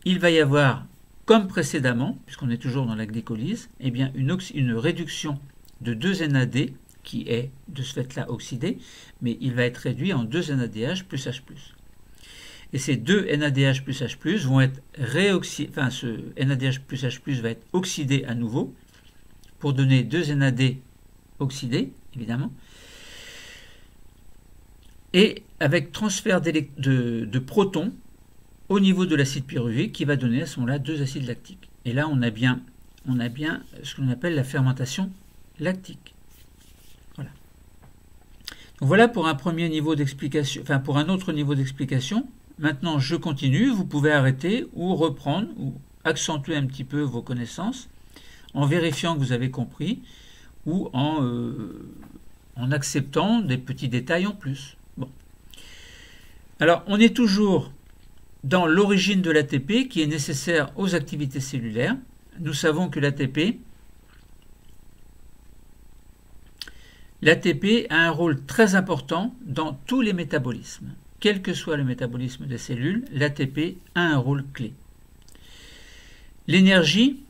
Il va y avoir, comme précédemment, puisqu'on est toujours dans la glycolyse, eh bien une réduction de 2 NAD qui est de ce fait-là oxydé, mais il va être réduit en 2 NADH plus H+. Et ces 2 NADH plus H+, vont être réoxydés, enfin ce NADH plus H+, va être oxydé à nouveau pour donner 2 NAD oxydés, évidemment, et avec transfert de protons au niveau de l'acide pyruvique qui va donner à ce moment-là 2 acides lactiques. Et là, on a bien ce qu'on appelle la fermentation lactique. Voilà. Donc voilà pour un premier niveau d'explication, enfin pour un autre niveau d'explication. Maintenant, je continue. Vous pouvez arrêter ou reprendre ou accentuer un petit peu vos connaissances en vérifiant que vous avez compris ou en acceptant des petits détails en plus. Bon. Alors, on est toujours dans l'origine de l'ATP qui est nécessaire aux activités cellulaires. Nous savons que l'ATP a un rôle très important dans tous les métabolismes. Quel que soit le métabolisme des cellules, l'ATP a un rôle clé. L'énergie,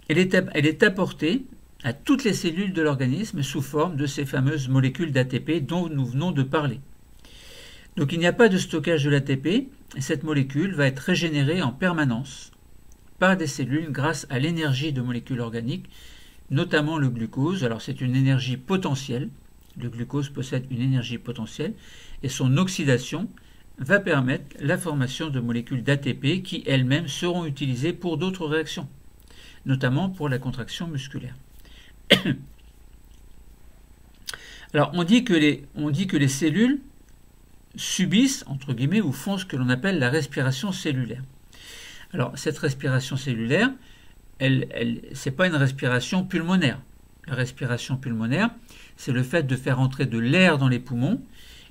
elle est apportée à toutes les cellules de l'organisme sous forme de ces fameuses molécules d'ATP dont nous venons de parler. Donc il n'y a pas de stockage de l'ATP, et cette molécule va être régénérée en permanence par des cellules grâce à l'énergie de molécules organiques, notamment le glucose. Alors c'est une énergie potentielle, le glucose possède une énergie potentielle, et son oxydation va permettre la formation de molécules d'ATP qui elles-mêmes seront utilisées pour d'autres réactions, notamment pour la contraction musculaire. Alors on dit que les cellules subissent, entre guillemets, ou font ce que l'on appelle la respiration cellulaire. Alors cette respiration cellulaire, c'est pas une respiration pulmonaire. La respiration pulmonaire, c'est le fait de faire entrer de l'air dans les poumons,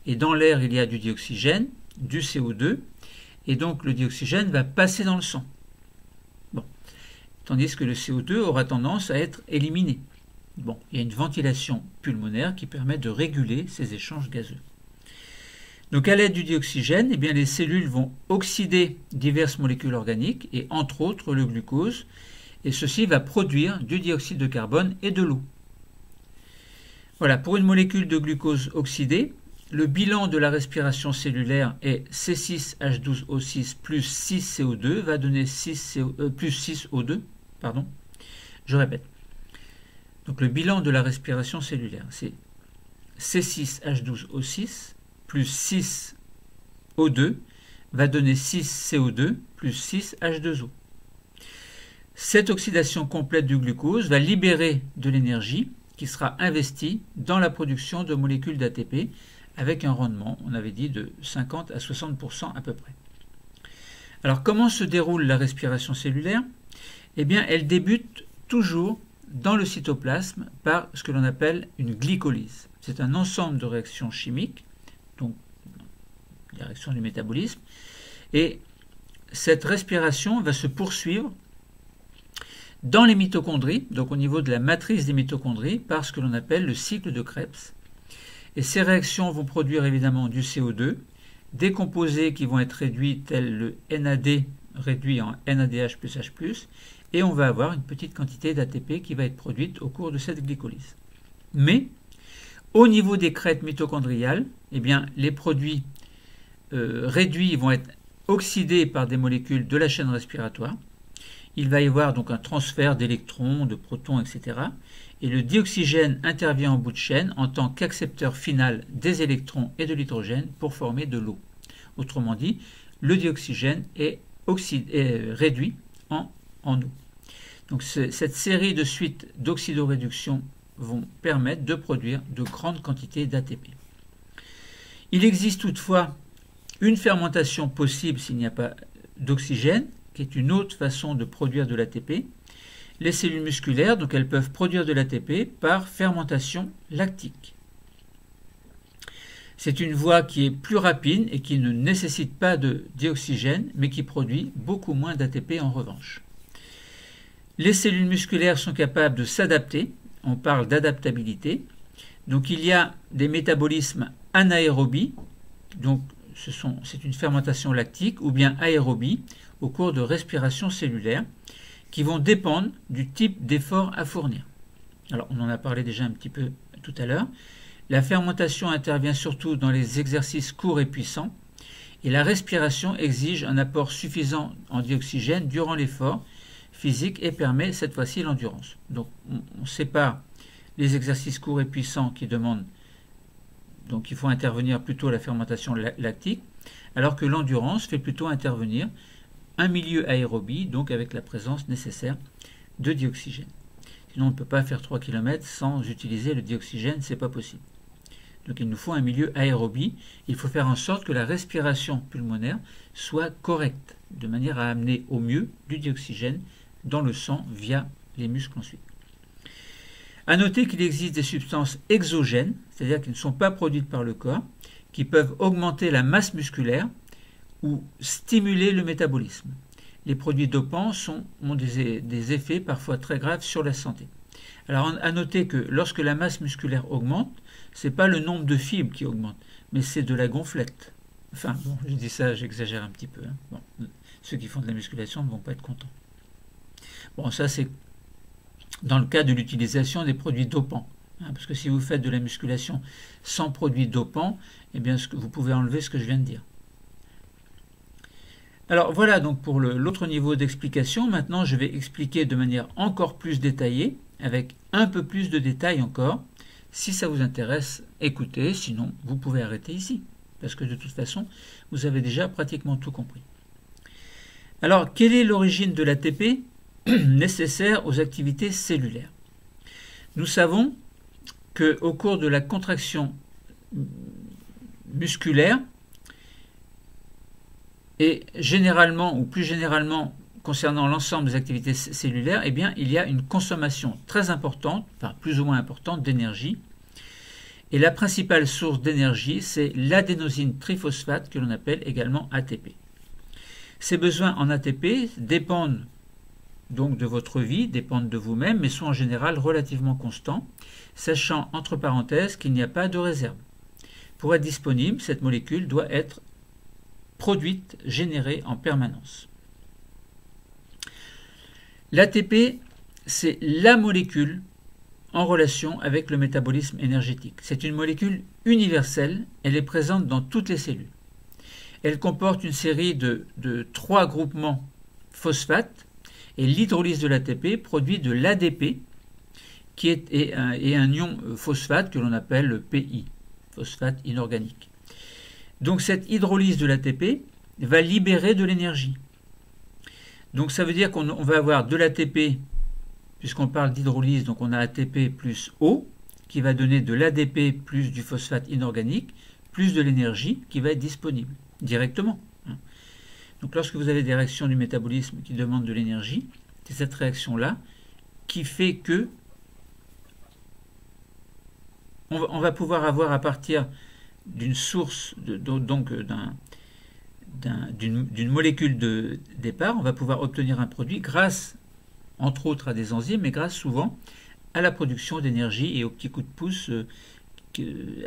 et dans l'air il y a du dioxygène, du CO2, et donc le dioxygène va passer dans le sang. Bon. Tandis que le CO2 aura tendance à être éliminé. Bon, il y a une ventilation pulmonaire qui permet de réguler ces échanges gazeux. Donc à l'aide du dioxygène, eh bien, les cellules vont oxyder diverses molécules organiques, et entre autres le glucose, et ceci va produire du dioxyde de carbone et de l'eau. Voilà, pour une molécule de glucose oxydée, le bilan de la respiration cellulaire est C6H12O6 plus 6CO2 va donner plus 6O2. Pardon. Je répète. Donc le bilan de la respiration cellulaire, c'est C6H12O6 plus 6O2 va donner 6CO2 plus 6H2O. Cette oxydation complète du glucose va libérer de l'énergie qui sera investie dans la production de molécules d'ATP avec un rendement, on avait dit, de 50 à 60% à peu près. Alors comment se déroule la respiration cellulaire? Eh bien, elle débute toujours dans le cytoplasme par ce que l'on appelle une glycolyse. C'est un ensemble de réactions chimiques, donc les réactions du métabolisme, et cette respiration va se poursuivre dans les mitochondries, donc au niveau de la matrice des mitochondries, par ce que l'on appelle le cycle de Krebs. Et ces réactions vont produire évidemment du CO2, des composés qui vont être réduits tels le NAD réduit en NADH plus H+, et on va avoir une petite quantité d'ATP qui va être produite au cours de cette glycolyse. Mais au niveau des crêtes mitochondriales, eh bien, les produits réduits vont être oxydés par des molécules de la chaîne respiratoire. Il va y avoir donc un transfert d'électrons, de protons, etc. Et le dioxygène intervient en bout de chaîne en tant qu'accepteur final des électrons et de l'hydrogène pour former de l'eau. Autrement dit, le dioxygène est réduit en eau. Donc cette série de suites d'oxydoréduction vont permettre de produire de grandes quantités d'ATP. Il existe toutefois une fermentation possible s'il n'y a pas d'oxygène, qui est une autre façon de produire de l'ATP. Les cellules musculaires, donc elles peuvent produire de l'ATP par fermentation lactique. C'est une voie qui est plus rapide et qui ne nécessite pas de dioxygène, mais qui produit beaucoup moins d'ATP en revanche. Les cellules musculaires sont capables de s'adapter, on parle d'adaptabilité. Donc il y a des métabolismes anaérobies, donc c'est une fermentation lactique, ou bien aérobie, au cours de respiration cellulaire, qui vont dépendre du type d'effort à fournir. Alors on en a parlé déjà un petit peu tout à l'heure. La fermentation intervient surtout dans les exercices courts et puissants, et la respiration exige un apport suffisant en dioxygène durant l'effort physique et permet cette fois-ci l'endurance. Donc on sépare les exercices courts et puissants qui demandent, donc il faut intervenir plutôt à la fermentation lactique, alors que l'endurance fait plutôt intervenir un milieu aérobie, donc avec la présence nécessaire de dioxygène. Sinon on ne peut pas faire 3 km sans utiliser le dioxygène, c'est pas possible. Donc il nous faut un milieu aérobie, il faut faire en sorte que la respiration pulmonaire soit correcte, de manière à amener au mieux du dioxygène dans le sang via les muscles ensuite. A noter qu'il existe des substances exogènes, c'est-à-dire qui ne sont pas produites par le corps, qui peuvent augmenter la masse musculaire ou stimuler le métabolisme. Les produits dopants ont des effets parfois très graves sur la santé. Alors à noter que lorsque la masse musculaire augmente, ce n'est pas le nombre de fibres qui augmente, mais c'est de la gonflette. Enfin, bon, je dis ça, j'exagère un petit peu. Hein. Bon, ceux qui font de la musculation ne vont pas être contents. Bon, ça c'est dans le cas de l'utilisation des produits dopants. Hein, parce que si vous faites de la musculation sans produits dopants, eh bien, vous pouvez enlever ce que je viens de dire. Alors voilà donc pour l'autre niveau d'explication. Maintenant, je vais expliquer de manière encore plus détaillée, avec un peu plus de détails encore. Si ça vous intéresse, écoutez, sinon vous pouvez arrêter ici, parce que de toute façon, vous avez déjà pratiquement tout compris. Alors, quelle est l'origine de l'ATP nécessaire aux activités cellulaires? Nous savons qu'au cours de la contraction musculaire, et généralement, ou plus généralement, concernant l'ensemble des activités cellulaires, eh bien, il y a une consommation très importante, enfin plus ou moins importante, d'énergie. Et la principale source d'énergie, c'est l'adénosine triphosphate, que l'on appelle également ATP. Ces besoins en ATP dépendent donc de votre vie, dépendent de vous-même, mais sont en général relativement constants, sachant entre parenthèses qu'il n'y a pas de réserve. Pour être disponible, cette molécule doit être produite, générée en permanence. L'ATP, c'est la molécule en relation avec le métabolisme énergétique. C'est une molécule universelle, elle est présente dans toutes les cellules. Elle comporte une série de 3 groupements phosphates et l'hydrolyse de l'ATP produit de l'ADP qui est un ion phosphate que l'on appelle PI, phosphate inorganique. Donc cette hydrolyse de l'ATP va libérer de l'énergie. Donc ça veut dire qu'on va avoir de l'ATP, puisqu'on parle d'hydrolyse, donc on a ATP plus O, qui va donner de l'ADP plus du phosphate inorganique, plus de l'énergie qui va être disponible directement. Donc lorsque vous avez des réactions du métabolisme qui demandent de l'énergie, c'est cette réaction-là qui fait que on va pouvoir avoir à partir d'une source, d'une molécule de départ, on va pouvoir obtenir un produit grâce, entre autres, à des enzymes, mais grâce souvent à la production d'énergie et au petit coup de pouce,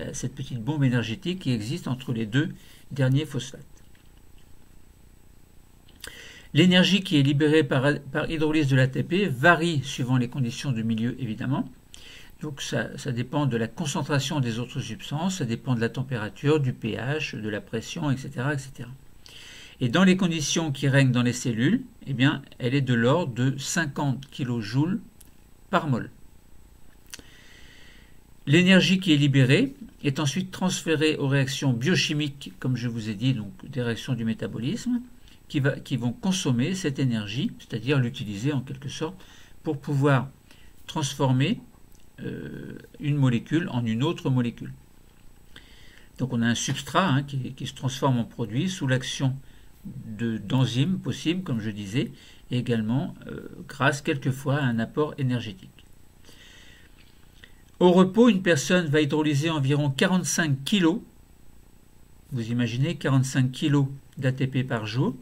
à cette petite bombe énergétique qui existe entre les deux derniers phosphates. L'énergie qui est libérée par hydrolyse de l'ATP varie suivant les conditions du milieu, évidemment. Donc ça dépend de la concentration des autres substances, ça dépend de la température, du pH, de la pression, etc., etc. Et dans les conditions qui règnent dans les cellules, eh bien, elle est de l'ordre de 50 kJ par mol. L'énergie qui est libérée est ensuite transférée aux réactions biochimiques, comme je vous ai dit, donc des réactions du métabolisme, qui vont consommer cette énergie, c'est-à-dire l'utiliser en quelque sorte pour pouvoir transformer une molécule en une autre molécule. Donc on a un substrat qui se transforme en produit sous l'action d'enzymes possibles, comme je disais, et également grâce quelquefois à un apport énergétique. Au repos, une personne va hydrolyser environ 45 kg, vous imaginez 45 kg d'ATP par jour,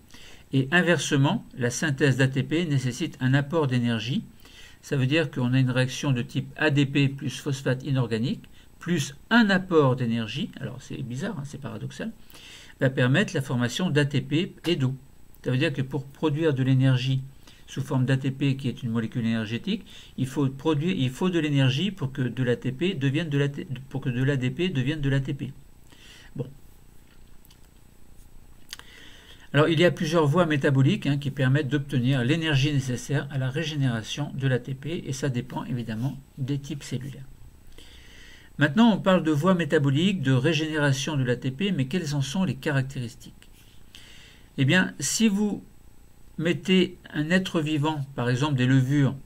et inversement, la synthèse d'ATP nécessite un apport d'énergie. Ça veut dire qu'on a une réaction de type ADP plus phosphate inorganique, plus un apport d'énergie, alors c'est bizarre, c'est paradoxal, va permettre la formation d'ATP et d'eau. Ça veut dire que pour produire de l'énergie sous forme d'ATP, qui est une molécule énergétique, il faut de l'énergie pour que de l'ATP devienne de l'ADP devienne de l'ATP. Bon. Alors il y a plusieurs voies métaboliques qui permettent d'obtenir l'énergie nécessaire à la régénération de l'ATP et ça dépend évidemment des types cellulaires. Maintenant on parle de voies métaboliques de régénération de l'ATP, mais quelles en sont les caractéristiques? Eh bien si vous mettez un être vivant, par exemple des levures,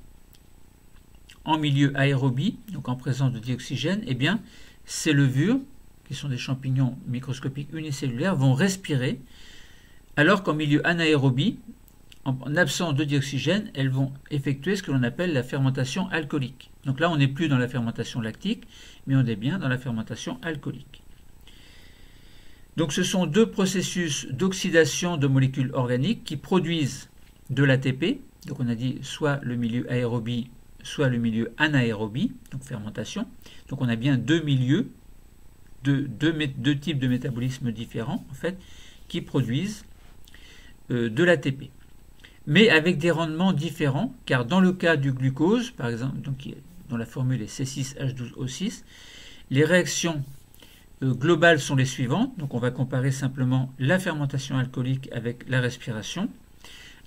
en milieu aérobie, donc en présence de dioxygène, eh bien ces levures, qui sont des champignons microscopiques unicellulaires, vont respirer, alors qu'en milieu anaérobie, en absence de dioxygène, elles vont effectuer ce que l'on appelle la fermentation alcoolique. Donc là, on n'est plus dans la fermentation lactique, mais on est bien dans la fermentation alcoolique. Donc ce sont deux processus d'oxydation de molécules organiques qui produisent de l'ATP. Donc on a dit soit le milieu aérobie, soit le milieu anaérobie, donc fermentation. Donc on a bien deux milieux, deux types de métabolismes différents, en fait, qui produisent de l'ATP. Mais avec des rendements différents, car dans le cas du glucose, par exemple, donc, dont la formule est C6H12O6, les réactions globales sont les suivantes. Donc on va comparer simplement la fermentation alcoolique avec la respiration.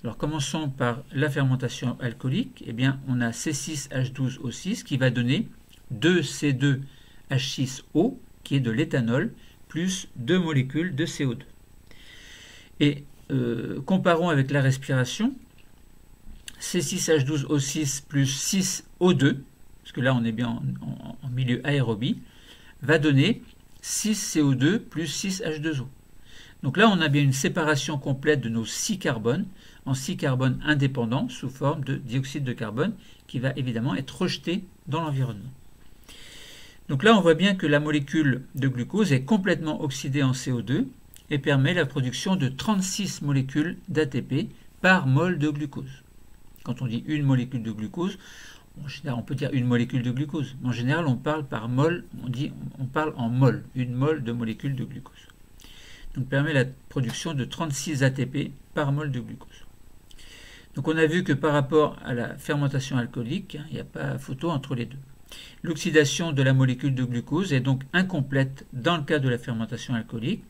Alors commençons par la fermentation alcoolique. Eh bien, on a C6H12O6 qui va donner 2C2H6O, qui est de l'éthanol, plus 2 molécules de CO2. Et comparons avec la respiration, C6H12O6 plus 6O2, parce que là on est bien en milieu aérobie, va donner 6CO2 plus 6H2O. Donc là on a bien une séparation complète de nos 6 carbones en 6 carbones indépendants sous forme de dioxyde de carbone qui va évidemment être rejeté dans l'environnement. Donc là on voit bien que la molécule de glucose est complètement oxydée en CO2 et permet la production de 36 molécules d'ATP par mol de glucose. Quand on dit une molécule de glucose, en général, on peut dire une molécule de glucose. En général, on parle par mol, on parle en mol, une mol de molécule de glucose. Donc permet la production de 36 ATP par mol de glucose. Donc on a vu que par rapport à la fermentation alcoolique, il n'y a pas photo entre les deux. L'oxydation de la molécule de glucose est donc incomplète dans le cas de la fermentation alcoolique.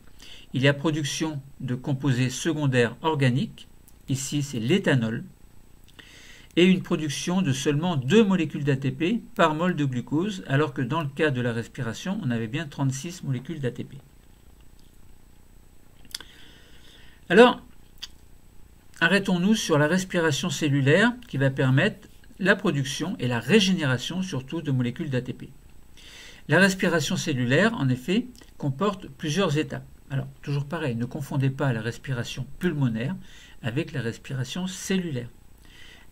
Il y a production de composés secondaires organiques, ici c'est l'éthanol, et une production de seulement 2 molécules d'ATP par mol de glucose, alors que dans le cas de la respiration, on avait bien 36 molécules d'ATP. Alors, arrêtons-nous sur la respiration cellulaire qui va permettre la production et la régénération surtout de molécules d'ATP. La respiration cellulaire, en effet, comporte plusieurs étapes. Alors, toujours pareil, ne confondez pas la respiration pulmonaire avec la respiration cellulaire.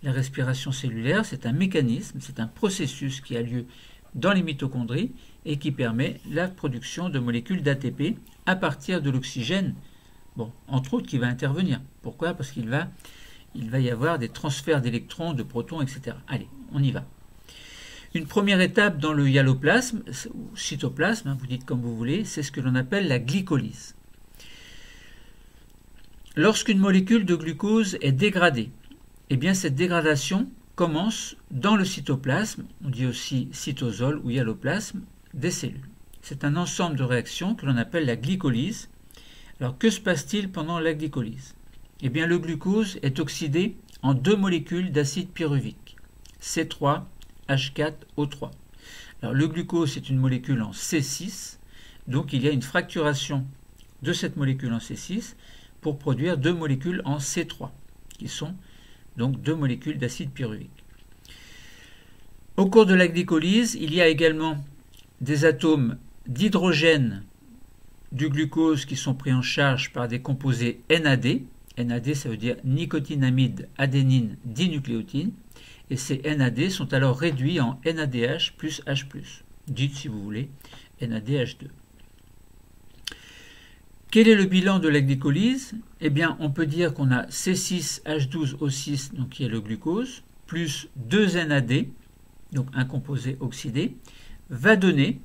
La respiration cellulaire, c'est un mécanisme, c'est un processus qui a lieu dans les mitochondries et qui permet la production de molécules d'ATP à partir de l'oxygène, bon, entre autres qui va intervenir. Pourquoi? Parce qu'il va y avoir des transferts d'électrons, de protons, etc. Allez, on y va. Une première étape dans le hyaloplasme, ou cytoplasme, vous dites comme vous voulez, c'est ce que l'on appelle la glycolyse. Lorsqu'une molécule de glucose est dégradée, eh bien cette dégradation commence dans le cytoplasme, on dit aussi cytosol ou hyaloplasme, des cellules. C'est un ensemble de réactions que l'on appelle la glycolyse. Alors que se passe-t-il pendant la glycolyse? Eh bien le glucose est oxydé en 2 molécules d'acide pyruvique, C3H4O3. Alors le glucose est une molécule en C6, donc il y a une fracturation de cette molécule en C6 pour produire 2 molécules en C3, qui sont donc 2 molécules d'acide pyruvique. Au cours de la glycolyse, il y a également des atomes d'hydrogène du glucose qui sont pris en charge par des composés NAD. NAD, ça veut dire nicotinamide adénine dinucléotide. Et ces NAD sont alors réduits en NADH plus H+. Dites, si vous voulez, NADH2. Quel est le bilan de la glycolyse? Eh bien, on peut dire qu'on a C6H12O6, donc qui est le glucose, plus 2 NAD, donc un composé oxydé, va donner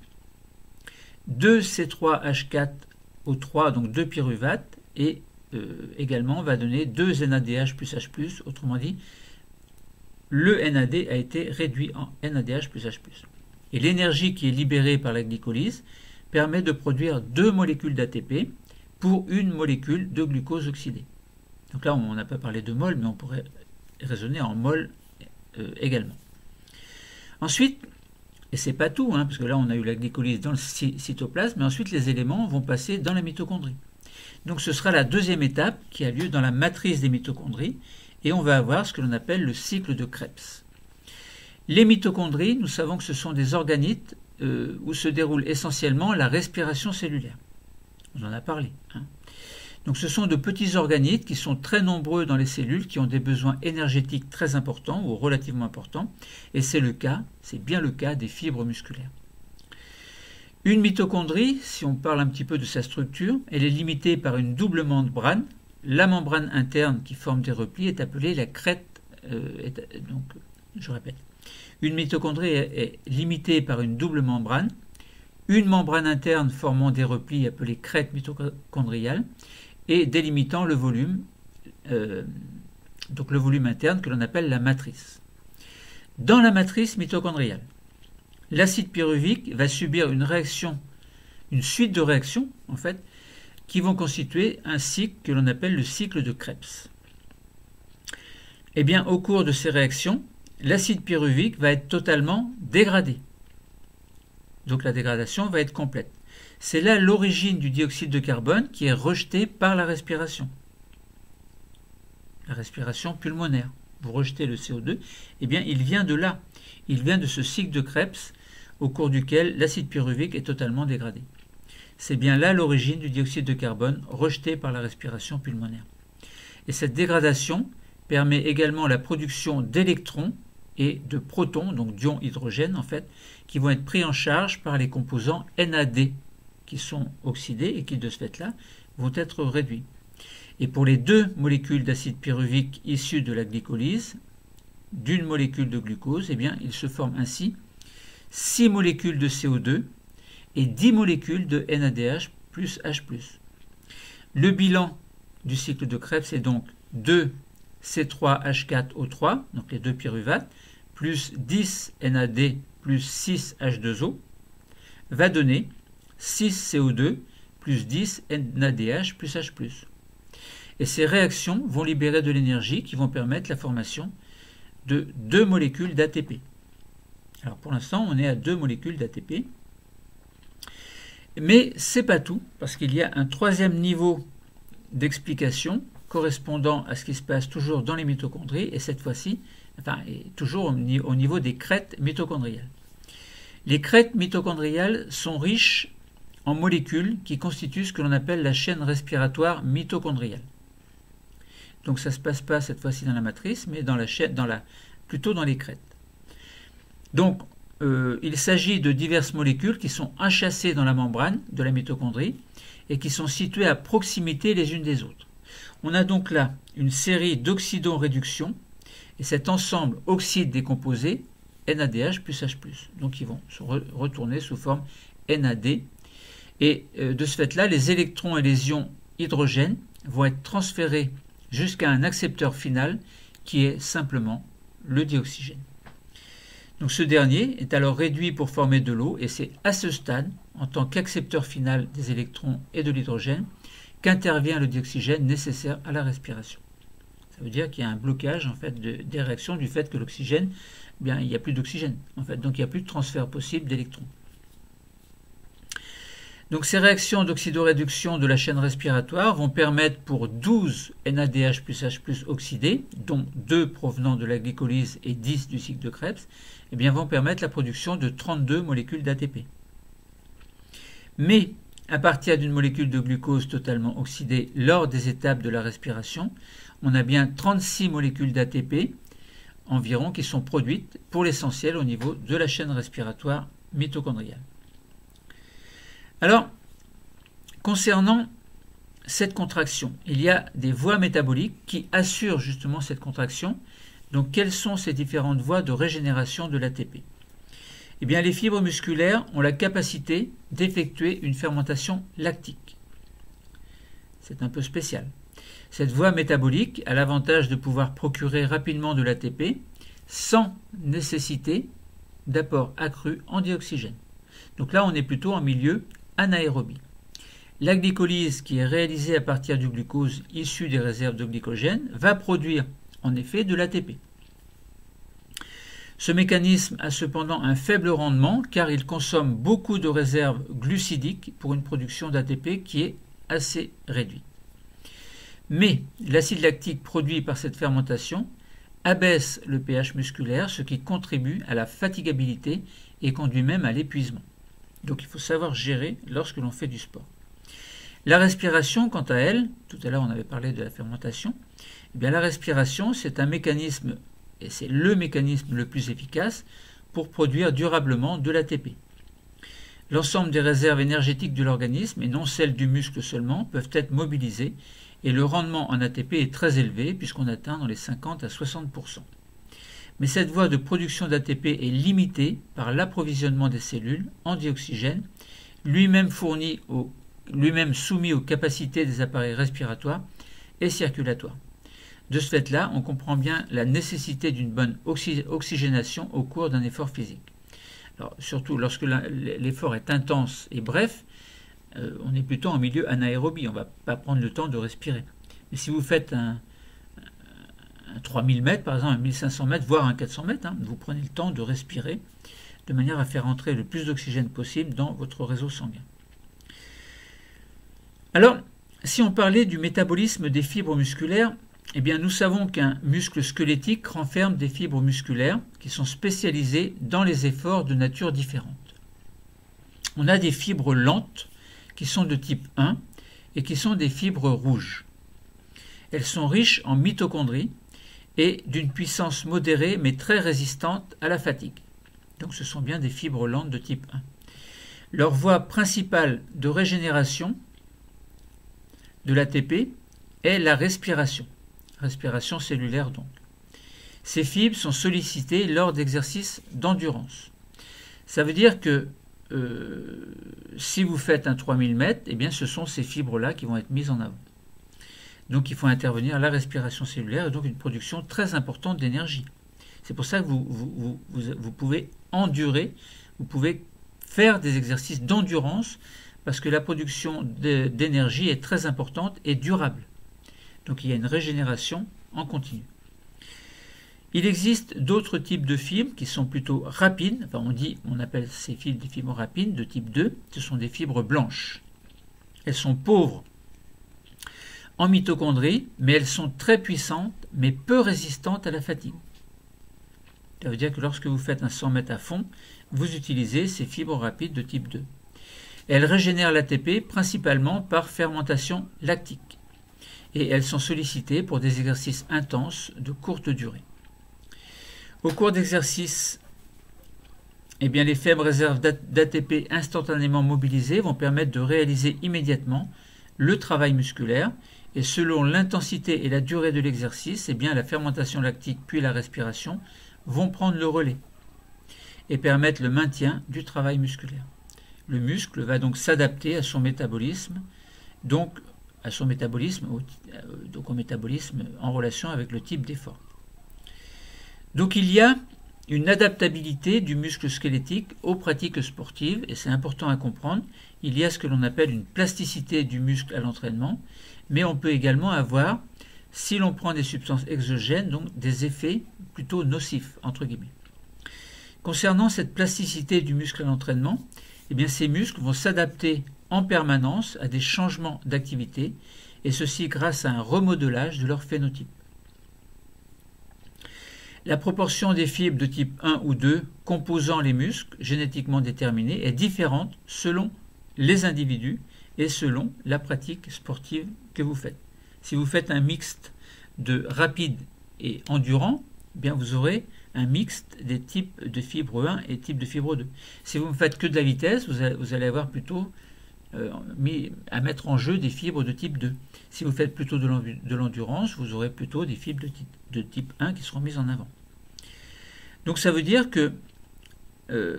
2 C3H4O3, donc 2 pyruvates, et également va donner 2 NADH plus H+, autrement dit, le NAD a été réduit en NADH plus H+. Et l'énergie qui est libérée par la glycolyse permet de produire 2 molécules d'ATP pour une molécule de glucose oxydé. Donc là, on n'a pas parlé de mol, mais on pourrait raisonner en mol également. Ensuite, et c'est pas tout, parce que là on a eu la glycolyse dans le cytoplasme, mais ensuite les éléments vont passer dans la mitochondrie. Donc ce sera la deuxième étape qui a lieu dans la matrice des mitochondries, et on va avoir ce que l'on appelle le cycle de Krebs. Les mitochondries, nous savons que ce sont des organites où se déroule essentiellement la respiration cellulaire. On en a parlé. Donc ce sont de petits organites qui sont très nombreux dans les cellules, qui ont des besoins énergétiques très importants ou relativement importants, et c'est bien le cas des fibres musculaires. Une mitochondrie, si on parle un petit peu de sa structure, elle est limitée par une double membrane. La membrane interne qui forme des replis est appelée la crête. Donc, je répète, une mitochondrie est limitée par une double membrane, une membrane interne formant des replis appelée crête mitochondriale, et délimitant le volume, donc le volume interne que l'on appelle la matrice. Dans la matrice mitochondriale, l'acide pyruvique va subir une suite de réactions en fait, qui vont constituer un cycle que l'on appelle le cycle de Krebs. Eh bien, au cours de ces réactions, l'acide pyruvique va être totalement dégradé. Donc la dégradation va être complète. C'est là l'origine du dioxyde de carbone qui est rejeté par la respiration. La respiration pulmonaire. Vous rejetez le CO2, eh bien il vient de là. Il vient de ce cycle de Krebs au cours duquel l'acide pyruvique est totalement dégradé. C'est bien là l'origine du dioxyde de carbone rejeté par la respiration pulmonaire. Et cette dégradation permet également la production d'électrons et de protons, donc d'ions hydrogène en fait, qui vont être pris en charge par les composants NAD qui sont oxydés et qui de ce fait-là vont être réduits. Et pour les 2 molécules d'acide pyruvique issues de la glycolyse d'une molécule de glucose, eh bien, il se forme ainsi 6 molécules de CO2 et 10 molécules de NADH plus H+. Le bilan du cycle de Krebs est donc 2 C3H4O3, donc les 2 pyruvates, plus 10 NAD plus 6 H2O va donner 6 CO2 plus 10 NADH plus H+. Et ces réactions vont libérer de l'énergie qui vont permettre la formation de 2 molécules d'ATP. Alors pour l'instant, on est à 2 molécules d'ATP. Mais ce n'est pas tout, parce qu'il y a un troisième niveau d'explication correspondant à ce qui se passe toujours dans les mitochondries, et cette fois-ci, toujours au niveau des crêtes mitochondriales. Les crêtes mitochondriales sont riches en molécules qui constituent ce que l'on appelle la chaîne respiratoire mitochondriale. Donc ça ne se passe pas cette fois-ci dans la matrice, mais plutôt dans les crêtes. Donc il s'agit de diverses molécules qui sont enchâssées dans la membrane de la mitochondrie et qui sont situées à proximité les unes des autres. On a donc là une série d'oxydoréductions et cet ensemble oxyde décomposé NADH plus H+. Donc ils vont se retourner sous forme NAD. Et de ce fait-là, les électrons et les ions hydrogène vont être transférés jusqu'à un accepteur final qui est simplement le dioxygène. Donc ce dernier est alors réduit pour former de l'eau et c'est à ce stade, en tant qu'accepteur final des électrons et de l'hydrogène, qu'intervient le dioxygène nécessaire à la respiration. Ça veut dire qu'il y a un blocage en fait, des réactions du fait que l'oxygène, il n'y a plus d'oxygène, en fait, donc il n'y a plus de transfert possible d'électrons. Donc ces réactions d'oxydoréduction de la chaîne respiratoire vont permettre pour 12 NADH plus H+ oxydés, dont 2 provenant de la glycolyse et 10 du cycle de Krebs, vont permettre la production de 32 molécules d'ATP. Mais à partir d'une molécule de glucose totalement oxydée lors des étapes de la respiration, on a bien 36 molécules d'ATP environ qui sont produites pour l'essentiel au niveau de la chaîne respiratoire mitochondriale. Alors, concernant cette contraction, il y a des voies métaboliques qui assurent justement cette contraction. Donc, quelles sont ces différentes voies de régénération de l'ATP? Eh bien, les fibres musculaires ont la capacité d'effectuer une fermentation lactique. C'est un peu spécial. Cette voie métabolique a l'avantage de pouvoir procurer rapidement de l'ATP sans nécessité d'apport accru en dioxygène. Donc là, on est plutôt en milieu anaérobie. La glycolyse, qui est réalisée à partir du glucose issu des réserves de glycogène, va produire en effet de l'ATP. Ce mécanisme a cependant un faible rendement car il consomme beaucoup de réserves glucidiques pour une production d'ATP qui est assez réduite. Mais l'acide lactique produit par cette fermentation abaisse le pH musculaire, ce qui contribue à la fatigabilité et conduit même à l'épuisement. Donc il faut savoir gérer lorsque l'on fait du sport. La respiration, quant à elle, tout à l'heure on avait parlé de la fermentation, la respiration c'est un mécanisme, et c'est le mécanisme le plus efficace pour produire durablement de l'ATP. L'ensemble des réserves énergétiques de l'organisme, et non celles du muscle seulement, peuvent être mobilisées, et le rendement en ATP est très élevé puisqu'on atteint dans les 50 à 60%. Mais cette voie de production d'ATP est limitée par l'approvisionnement des cellules en dioxygène, lui-même soumis aux capacités des appareils respiratoires et circulatoires. De ce fait-là, on comprend bien la nécessité d'une bonne oxygénation au cours d'un effort physique. Alors, surtout lorsque l'effort est intense et bref, on est plutôt en milieu anaérobie, on ne va pas prendre le temps de respirer. Mais si vous faites un 3000 mètres, par exemple, un 1500 mètres, voire un 400 mètres, vous prenez le temps de respirer de manière à faire entrer le plus d'oxygène possible dans votre réseau sanguin. Alors, si on parlait du métabolisme des fibres musculaires, eh bien, nous savons qu'un muscle squelettique renferme des fibres musculaires qui sont spécialisées dans les efforts de nature différente. On a des fibres lentes qui sont de type 1 et qui sont des fibres rouges. Elles sont riches en mitochondries et d'une puissance modérée mais très résistante à la fatigue. Donc ce sont bien des fibres lentes de type 1. Leur voie principale de régénération de l'ATP est la respiration cellulaire donc. Ces fibres sont sollicitées lors d'exercices d'endurance. Ça veut dire que si vous faites un 3000 mètres, eh bien ce sont ces fibres-là qui vont être mises en avant. Donc il faut intervenir la respiration cellulaire et donc une production très importante d'énergie. C'est pour ça que vous pouvez endurer, vous pouvez faire des exercices d'endurance parce que la production d'énergie est très importante et durable. Donc il y a une régénération en continu. Il existe d'autres types de fibres qui sont plutôt rapides. Enfin, on appelle ces fibres des fibres rapides de type 2. Ce sont des fibres blanches. Elles sont pauvres en mitochondries, mais elles sont très puissantes, mais peu résistantes à la fatigue. Ça veut dire que lorsque vous faites un 100 mètres à fond, vous utilisez ces fibres rapides de type 2. Elles régénèrent l'ATP principalement par fermentation lactique. Et elles sont sollicitées pour des exercices intenses de courte durée. Au cours d'exercices, les faibles réserves d'ATP instantanément mobilisées vont permettre de réaliser immédiatement le travail musculaire. Et selon l'intensité et la durée de l'exercice, la fermentation lactique puis la respiration vont prendre le relais et permettre le maintien du travail musculaire. Le muscle va donc s'adapter à son métabolisme, au métabolisme en relation avec le type d'effort. Donc il y a une adaptabilité du muscle squelettique aux pratiques sportives, et c'est important à comprendre. Il y a ce que l'on appelle une plasticité du muscle à l'entraînement, mais on peut également avoir, si l'on prend des substances exogènes, donc des effets plutôt nocifs, entre guillemets. Concernant cette plasticité du muscle à l'entraînement, ces muscles vont s'adapter en permanence à des changements d'activité, et ceci grâce à un remodelage de leur phénotype. La proportion des fibres de type 1 ou 2 composant les muscles génétiquement déterminés est différente selon les individus et selon la pratique sportive que vous faites. Si vous faites un mixte de rapide et endurant, vous aurez un mixte des types de fibres 1 et types de fibres 2. Si vous ne faites que de la vitesse, vous allez avoir plutôt à mettre en jeu des fibres de type 2. Si vous faites plutôt de l'endurance, vous aurez plutôt des fibres de type 1 qui seront mises en avant. Donc ça veut dire que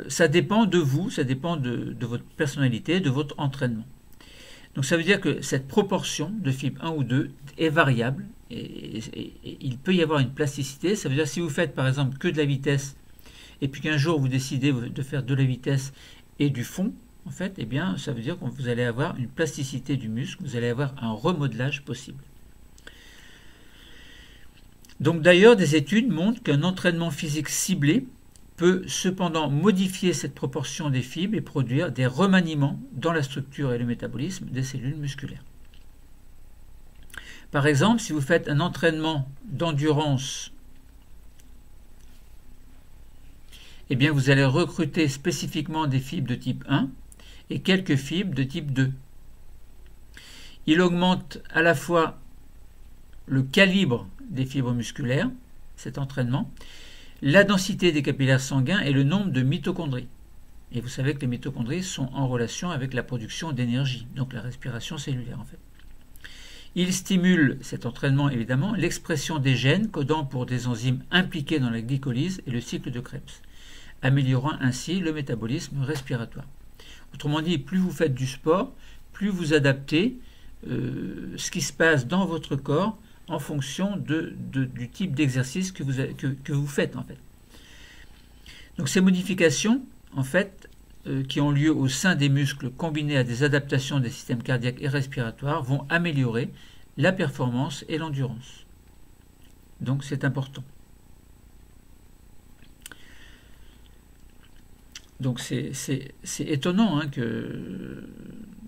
ça dépend de vous, ça dépend de votre personnalité, de votre entraînement. Donc ça veut dire que cette proportion de fibres 1 ou 2 est variable et il peut y avoir une plasticité. Ça veut dire que si vous faites par exemple que de la vitesse et puis qu'un jour vous décidez de faire de la vitesse et du fond, en fait, ça veut dire que vous allez avoir une plasticité du muscle, vous allez avoir un remodelage possible. Donc d'ailleurs, des études montrent qu'un entraînement physique ciblé peut cependant modifier cette proportion des fibres et produire des remaniements dans la structure et le métabolisme des cellules musculaires. Par exemple, si vous faites un entraînement d'endurance, vous allez recruter spécifiquement des fibres de type 1 et quelques fibres de type 2. Il augmente à la fois le calibre des fibres musculaires, cet entraînement, la densité des capillaires sanguins et le nombre de mitochondries. Et vous savez que les mitochondries sont en relation avec la production d'énergie, donc la respiration cellulaire en fait. Il stimule, cet entraînement évidemment, l'expression des gènes codant pour des enzymes impliquées dans la glycolyse et le cycle de Krebs, améliorant ainsi le métabolisme respiratoire. Autrement dit, plus vous faites du sport, plus vous adaptez ce qui se passe dans votre corps en fonction du type d'exercice que vous faites en fait. Donc ces modifications en fait qui ont lieu au sein des muscles combinées à des adaptations des systèmes cardiaques et respiratoires vont améliorer la performance et l'endurance. Donc c'est important. Donc c'est étonnant que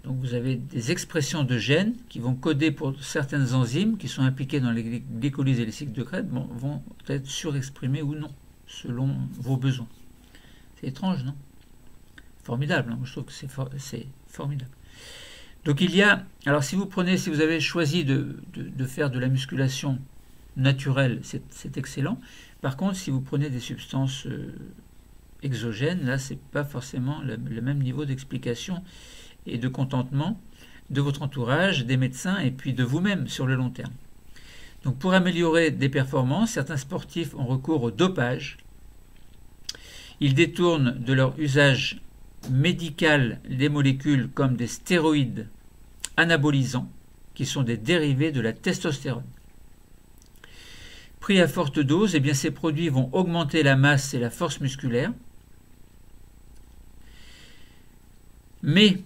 donc vous avez des expressions de gènes qui vont coder pour certaines enzymes qui sont impliquées dans les glycolyses et les cycles de Krebs vont être surexprimées ou non, selon vos besoins. C'est étrange, non? Formidable, hein. Je trouve que c'est formidable. Donc il y a, alors si vous avez choisi de faire de la musculation naturelle, c'est excellent. Par contre, si vous prenez des substances exogènes, là c'est pas forcément le même niveau d'explication et de contentement de votre entourage, des médecins et puis de vous-même sur le long terme. Donc pour améliorer des performances, certains sportifs ont recours au dopage. Ils détournent de leur usage médical des molécules comme des stéroïdes anabolisants qui sont des dérivés de la testostérone. Pris à forte dose, eh bien, ces produits vont augmenter la masse et la force musculaire. Mais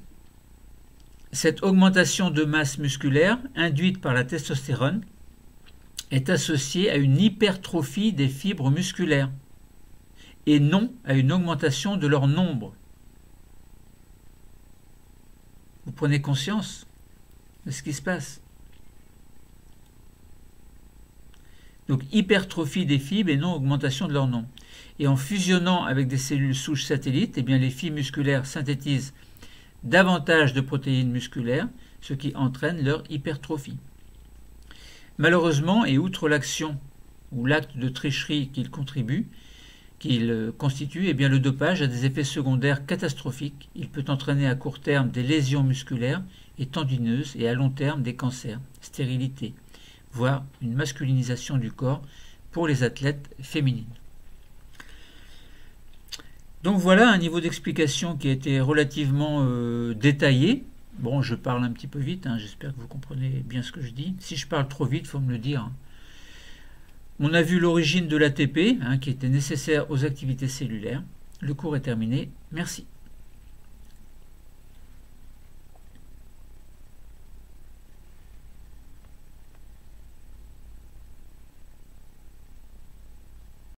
cette augmentation de masse musculaire induite par la testostérone est associée à une hypertrophie des fibres musculaires et non à une augmentation de leur nombre. Vous prenez conscience de ce qui se passe. Donc hypertrophie des fibres et non augmentation de leur nombre. Et en fusionnant avec des cellules souches satellites, eh bien, les fibres musculaires synthétisent davantage de protéines musculaires, ce qui entraîne leur hypertrophie. Malheureusement, et outre l'action ou l'acte de tricherie qu'il constitue, eh bien, le dopage a des effets secondaires catastrophiques. Il peut entraîner à court terme des lésions musculaires et tendineuses et à long terme des cancers, stérilité, voire une masculinisation du corps pour les athlètes féminines. Donc voilà un niveau d'explication qui a été relativement détaillé. Bon, je parle un petit peu vite, j'espère que vous comprenez bien ce que je dis. Si je parle trop vite, il faut me le dire. On a vu l'origine de l'ATP, qui était nécessaire aux activités cellulaires. Le cours est terminé. Merci.